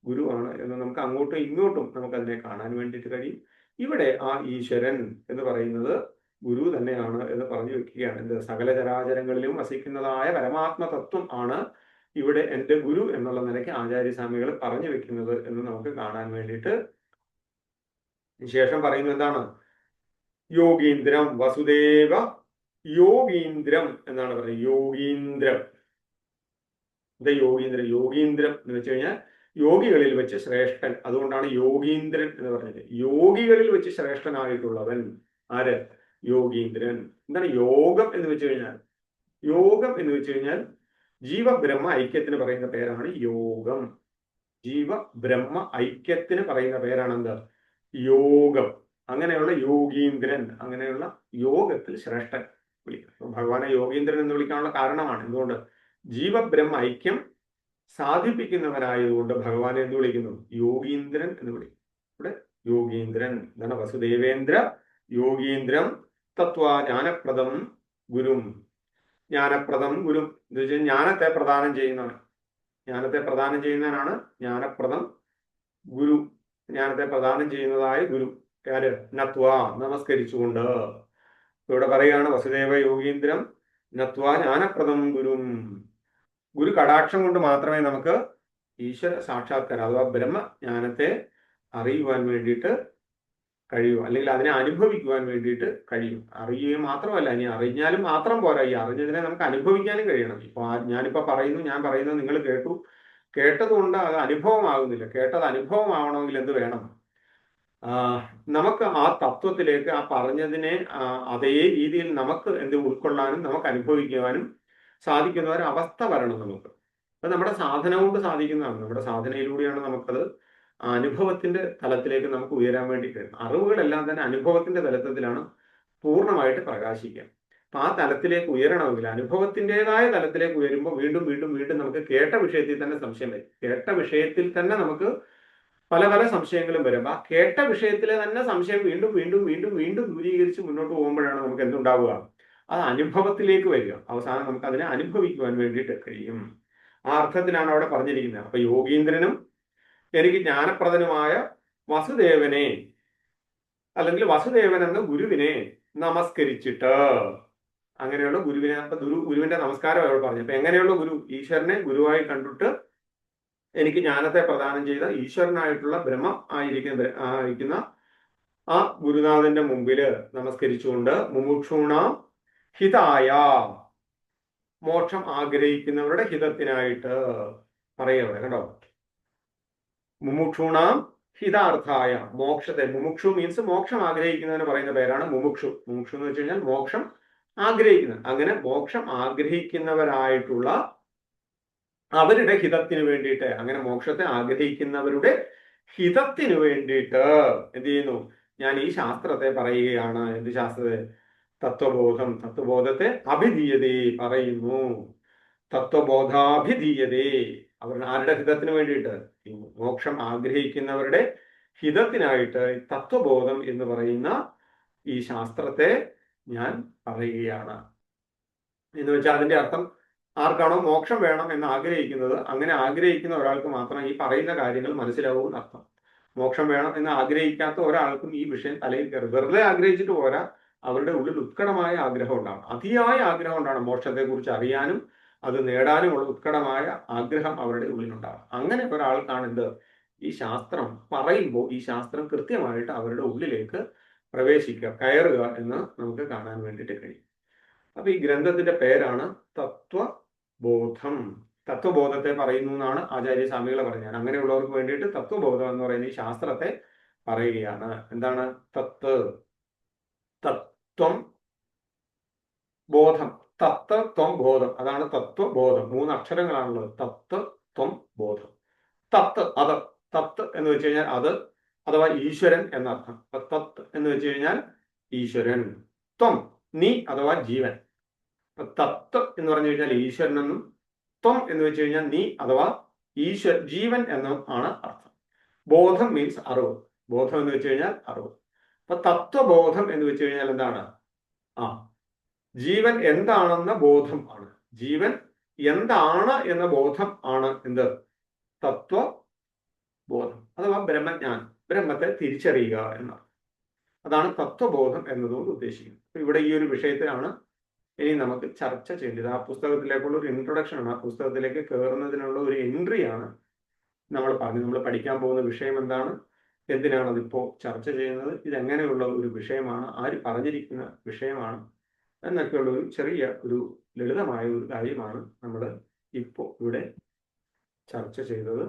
ഗുരുവാണ് എന്ന് നമുക്ക് അങ്ങോട്ടും ഇങ്ങോട്ടും നമുക്കതിനെ കാണാൻ വേണ്ടിയിട്ട് കഴിയും. ഇവിടെ ആ ഈശ്വരൻ എന്ന് പറയുന്നത് ഗുരു തന്നെയാണ് എന്ന് പറഞ്ഞു വെക്കുകയാണ്. എന്ത്? സകല ചരാചരങ്ങളിലും വസിക്കുന്നതായ പരമാത്മ തത്വം ആണ് ഇവിടെ എൻ്റെ ഗുരു എന്നുള്ള നിലയ്ക്ക് ആചാര്യസ്വാമികൾ പറഞ്ഞു വെക്കുന്നത് എന്ന് നമുക്ക് കാണാൻ വേണ്ടിയിട്ട്. ശേഷം പറയുന്നത് എന്താണ്? യോഗീന്ദ്രം വസുദേവ യോഗീന്ദ്രം എന്നാണ് പറയുന്നത്. യോഗീന്ദ്രം എന്ന് വെച്ച് കഴിഞ്ഞാൽ യോഗികളിൽ വെച്ച് ശ്രേഷ്ഠൻ. അതുകൊണ്ടാണ് യോഗീന്ദ്രൻ എന്ന് പറഞ്ഞത്. യോഗികളിൽ വെച്ച് ശ്രേഷ്ഠനായിട്ടുള്ളവൻ ആര്? യോഗീന്ദ്രൻ. എന്താണ് യോഗം എന്ന് വെച്ച് കഴിഞ്ഞാൽ? യോഗം എന്ന് വെച്ച് കഴിഞ്ഞാൽ ജീവബ്രഹ്മ ഐക്യത്തിന് പറയുന്ന പേരാണ് യോഗം. ജീവബ്രഹ്മ ഐക്യത്തിന് പറയുന്ന പേരാണ് എന്താ? യോഗം. അങ്ങനെയുള്ള യോഗീന്ദ്രൻ, അങ്ങനെയുള്ള യോഗത്തിൽ ശ്രേഷ്ഠൻ വിളിക്കുന്നത്. ഭഗവാനെ യോഗീന്ദ്രൻ എന്ന് വിളിക്കാനുള്ള കാരണമാണ് എന്തുകൊണ്ട്? ജീവബ്രഹ്മ ഐക്യം സാധിപ്പിക്കുന്നവനായതുകൊണ്ട് ഭഗവാനെ എന്ന് വിളിക്കുന്നു? യോഗീന്ദ്രൻ എന്ന് വിളിക്കും. ഇവിടെ യോഗീന്ദ്രൻ എന്താണ്? വസുദേവേന്ദ്ര യോഗീന്ദ്രം തത്വാ ജ്ഞാനപ്രദം ഗുരും. ജ്ഞാനപ്രദം ഗുരു എന്ന് വെച്ചാൽ ജ്ഞാനത്തെ പ്രദാനം ചെയ്യുന്നവൻ. ജ്ഞാനത്തെ പ്രദാനം ചെയ്യുന്നവനാണ് ജ്ഞാനപ്രദം ഗുരു. ജ്ഞാനത്തെ പ്രദാനം ചെയ്യുന്നതായ ഗുരു ആര്? നത്വാ, നമസ്കരിച്ചുകൊണ്ട്. ഇവിടെ പറയുകയാണ് വസുദേവ യോഗീന്ദ്രം നത്വാ ജ്ഞാനപ്രദം ഗുരും. ഗുരു കടാക്ഷം കൊണ്ട് മാത്രമേ നമുക്ക് ഈശ്വര സാക്ഷാത്കാരം അഥവാ ബ്രഹ്മജ്ഞാനത്തെ അറിയുവാൻ വേണ്ടിയിട്ട് കഴിയും, അല്ലെങ്കിൽ അതിനെ അനുഭവിക്കുവാൻ വേണ്ടിയിട്ട് കഴിയും. അറിയുക മാത്രമല്ല, ഇനി അറിഞ്ഞാലും മാത്രം പോരാ, ഈ അറിഞ്ഞതിനെ നമുക്ക് അനുഭവിക്കാനും കഴിയണം. ഇപ്പൊ ഞാനിപ്പോ പറയുന്നു, ഞാൻ പറയുന്നത് നിങ്ങൾ കേട്ടു, കേട്ടതുകൊണ്ട് അത് അനുഭവമാകുന്നില്ല. കേട്ടത് അനുഭവമാവണമെങ്കിൽ എന്ത് വേണം? നമുക്ക് ആ തത്വത്തിലേക്ക്, ആ പറഞ്ഞതിനെ അതേ രീതിയിൽ നമുക്ക് എന്ത് ഉൾക്കൊള്ളാനും നമുക്ക് അനുഭവിക്കുവാനും സാധിക്കുന്ന ഒരു അവസ്ഥ വരണം നമുക്ക്. അത് നമ്മുടെ സാധന കൊണ്ട് സാധിക്കുന്നതാണ്. നമ്മുടെ സാധനയിലൂടെയാണ് നമുക്കത് അനുഭവത്തിന്റെ തലത്തിലേക്ക് നമുക്ക് ഉയരാൻ വേണ്ടി കഴിയും. അറിവുകളെല്ലാം തന്നെ അനുഭവത്തിന്റെ തലത്തിലാണ് പൂർണ്ണമായിട്ട് പ്രകാശിക്കുക. അപ്പൊ ആ തലത്തിലേക്ക് ഉയരണമെങ്കിൽ, അനുഭവത്തിൻ്റെതായ തലത്തിലേക്ക് ഉയരുമ്പോൾ വീണ്ടും വീണ്ടും വീണ്ടും നമുക്ക് കേട്ട വിഷയത്തിൽ തന്നെ സംശയം വരും. കേട്ട വിഷയത്തിൽ തന്നെ നമുക്ക് പല പല സംശയങ്ങളും വരും. ആ കേട്ട വിഷയത്തിലെ തന്നെ സംശയം വീണ്ടും വീണ്ടും വീണ്ടും വീണ്ടും ദൂരീകരിച്ച് മുന്നോട്ട് പോകുമ്പോഴാണ് നമുക്ക് എന്തുണ്ടാവുക? അത് അനുഭവത്തിലേക്ക് വരിക. അവസാനം നമുക്ക് അതിനെ അനുഭവിക്കുവാൻ വേണ്ടിയിട്ട് കഴിയും. ആ അർത്ഥത്തിലാണ് അവിടെ പറഞ്ഞിരിക്കുന്നത്. അപ്പൊ യോഗീന്ദ്രനും എനിക്ക് ജ്ഞാനപ്രദനുമായ വസുദേവനെ, അല്ലെങ്കിൽ വസുദേവൻ എന്ന ഗുരുവിനെ നമസ്കരിച്ചിട്ട്, അങ്ങനെയുള്ള ഗുരുവിനെ, അപ്പൊ ഗുരുവിന്റെ നമസ്കാരം അവിടെ പറഞ്ഞു. അപ്പൊ എങ്ങനെയുള്ള ഗുരു? ഈശ്വരനെ ഗുരുവായി കണ്ടിട്ട് എനിക്ക് ജ്ഞാനത്തെ പ്രദാനം ചെയ്ത ഈശ്വരനായിട്ടുള്ള ബ്രഹ്മം ആയിരിക്കുന്ന ആ ഗുരുനാഥന്റെ മുമ്പില് നമസ്കരിച്ചുകൊണ്ട് മുമുക്ഷൂണ ഹിതായ, മോക്ഷം ആഗ്രഹിക്കുന്നവരുടെ ഹിതത്തിനായിട്ട് പറയുക. കേട്ടോ, മുമുക്ഷൂണാം ഹിതാർത്ഥായ, മോക്ഷത്തെ, മുമുക്ഷു മീൻസ് മോക്ഷം ആഗ്രഹിക്കുന്നതിന് പറയുന്ന പേരാണ് മുമുക്ഷു. മുമുക്ഷു എന്ന് വെച്ച് കഴിഞ്ഞാൽ മോക്ഷം ആഗ്രഹിക്കുന്നത്. അങ്ങനെ മോക്ഷം ആഗ്രഹിക്കുന്നവരായിട്ടുള്ള അവരുടെ ഹിതത്തിന് വേണ്ടിയിട്ട്, അങ്ങനെ മോക്ഷത്തെ ആഗ്രഹിക്കുന്നവരുടെ ഹിതത്തിന് വേണ്ടിയിട്ട് എന്ത് ചെയ്യുന്നു? ഞാൻ ഈ ശാസ്ത്രത്തെ പറയുകയാണ്. എന്ത് ശാസ്ത്രത്തെ? തത്വബോധം. തത്വബോധത്തെ അഭിധീയതേ പറയുന്നു. തത്വബോധാഭിധീയതേ. അവർ ആരുടെ ഹിതത്തിന് വേണ്ടിയിട്ട്? മോക്ഷം ആഗ്രഹിക്കുന്നവരുടെ ഹിതത്തിനായിട്ട് തത്വബോധം എന്ന് പറയുന്ന ഈ ശാസ്ത്രത്തെ ഞാൻ പറയുകയാണ് എന്ന് വെച്ചാൽ അതിന്റെ അർത്ഥം, ആർക്കാണോ മോക്ഷം വേണം എന്ന് ആഗ്രഹിക്കുന്നത്, അങ്ങനെ ആഗ്രഹിക്കുന്ന ഒരാൾക്ക് മാത്രം ഈ പറയുന്ന കാര്യങ്ങൾ മനസ്സിലാവും അർത്ഥം. മോക്ഷം വേണം എന്ന് ആഗ്രഹിക്കാത്ത ഒരാൾക്കും ഈ വിഷയം തലയിൽ കയറും. വെറുതെ ആഗ്രഹിച്ചിട്ട് പോരാ, അവരുടെ ഉള്ളിൽ ഉത്കടമായ ആഗ്രഹം ഉണ്ടാണ്, അതിയായ ആഗ്രഹം ഉണ്ടാണ്. മോക്ഷത്തെക്കുറിച്ച് അറിയാനും അത് നേടാനുമുള്ള ഉത്കടമായ ആഗ്രഹം അവരുടെ ഉള്ളിലുണ്ടാകും. അങ്ങനെ ഒരാൾക്കാണ് എന്ത്? ഈ ശാസ്ത്രം പറയുമ്പോൾ ഈ ശാസ്ത്രം കൃത്യമായിട്ട് അവരുടെ ഉള്ളിലേക്ക് പ്രവേശിക്കുക, കയറുക എന്ന് നമുക്ക് കാണാൻ വേണ്ടിയിട്ട് കഴിയും. അപ്പൊ ഈ ഗ്രന്ഥത്തിന്റെ പേരാണ് തത്വബോധം. തത്വബോധത്തെ പറയുന്നു എന്നാണ് ആചാര്യസ്വാമികളെ പറഞ്ഞത്. അങ്ങനെയുള്ളവർക്ക് വേണ്ടിയിട്ട് തത്വബോധം എന്ന് പറയുന്ന ഈ ശാസ്ത്രത്തെ പറയുകയാണ്. എന്താണ്? തത്വം ബോധം, തത്വം ബോധം, അതാണ് തത്വബോധം. 3 അക്ഷരങ്ങളാണുള്ളത്. തത്വം ബോധം. തത്ത്, അത്. തത്ത് എന്ന് വെച്ച് കഴിഞ്ഞാൽ അത്, അഥവാ ഈശ്വരൻ എന്നർത്ഥം. തത്ത് എന്ന് വെച്ച് കഴിഞ്ഞാൽ ഈശ്വരൻ. ത്വം, നീ അഥവാ ജീവൻ. തത്ത് എന്ന് പറഞ്ഞു കഴിഞ്ഞാൽ ഈശ്വരൻ എന്നും, ത്വം എന്ന് വെച്ച് കഴിഞ്ഞാൽ നീ അഥവാ ജീവൻ എന്നും ആണ് അർത്ഥം. ബോധം മീൻസ് അറിവ്. ബോധം എന്ന് വെച്ച് കഴിഞ്ഞാൽ അറിവ്. അപ്പൊ തത്വബോധം എന്ന് വെച്ച് കഴിഞ്ഞാൽ എന്താണ്? ജീവൻ എന്താണെന്ന ബോധം ആണ്. ജീവൻ എന്താണ് എന്ന ബോധം ആണ് എന്ത്? തത്വബോധം അഥവാ ബ്രഹ്മജ്ഞാനം. ബ്രഹ്മത്തെ തിരിച്ചറിയുക എന്നാണ്. അതാണ് തത്വബോധം എന്നതുകൊണ്ട് ഉദ്ദേശിക്കുന്നത്. ഇവിടെ ഈ ഒരു വിഷയത്തിലാണ് ഇനി നമുക്ക് ചർച്ച ചെയ്യേണ്ടത്. ആ പുസ്തകത്തിലേക്കുള്ള ഒരു ഇൻട്രൊഡക്ഷൻ ആണ്. ആ പുസ്തകത്തിലേക്ക് കയറുന്നതിനുള്ള ഒരു എൻട്രിയാണ് നമ്മൾ പറഞ്ഞത്. നമ്മൾ പഠിക്കാൻ പോകുന്ന വിഷയം എന്താണ്, എന്തിനാണ് അതിപ്പോൾ ചർച്ച ചെയ്യുന്നത്, ഇതെങ്ങനെയുള്ള ഒരു വിഷയമാണ്, ആര് പറഞ്ഞിരിക്കുന്ന വിഷയമാണ് എന്നൊക്കെയുള്ള ഒരു ചെറിയ ഒരു ലളിതമായ ഒരു കാര്യമാണ് നമ്മൾ ഇപ്പോൾ ഇവിടെ ചർച്ച ചെയ്തത്.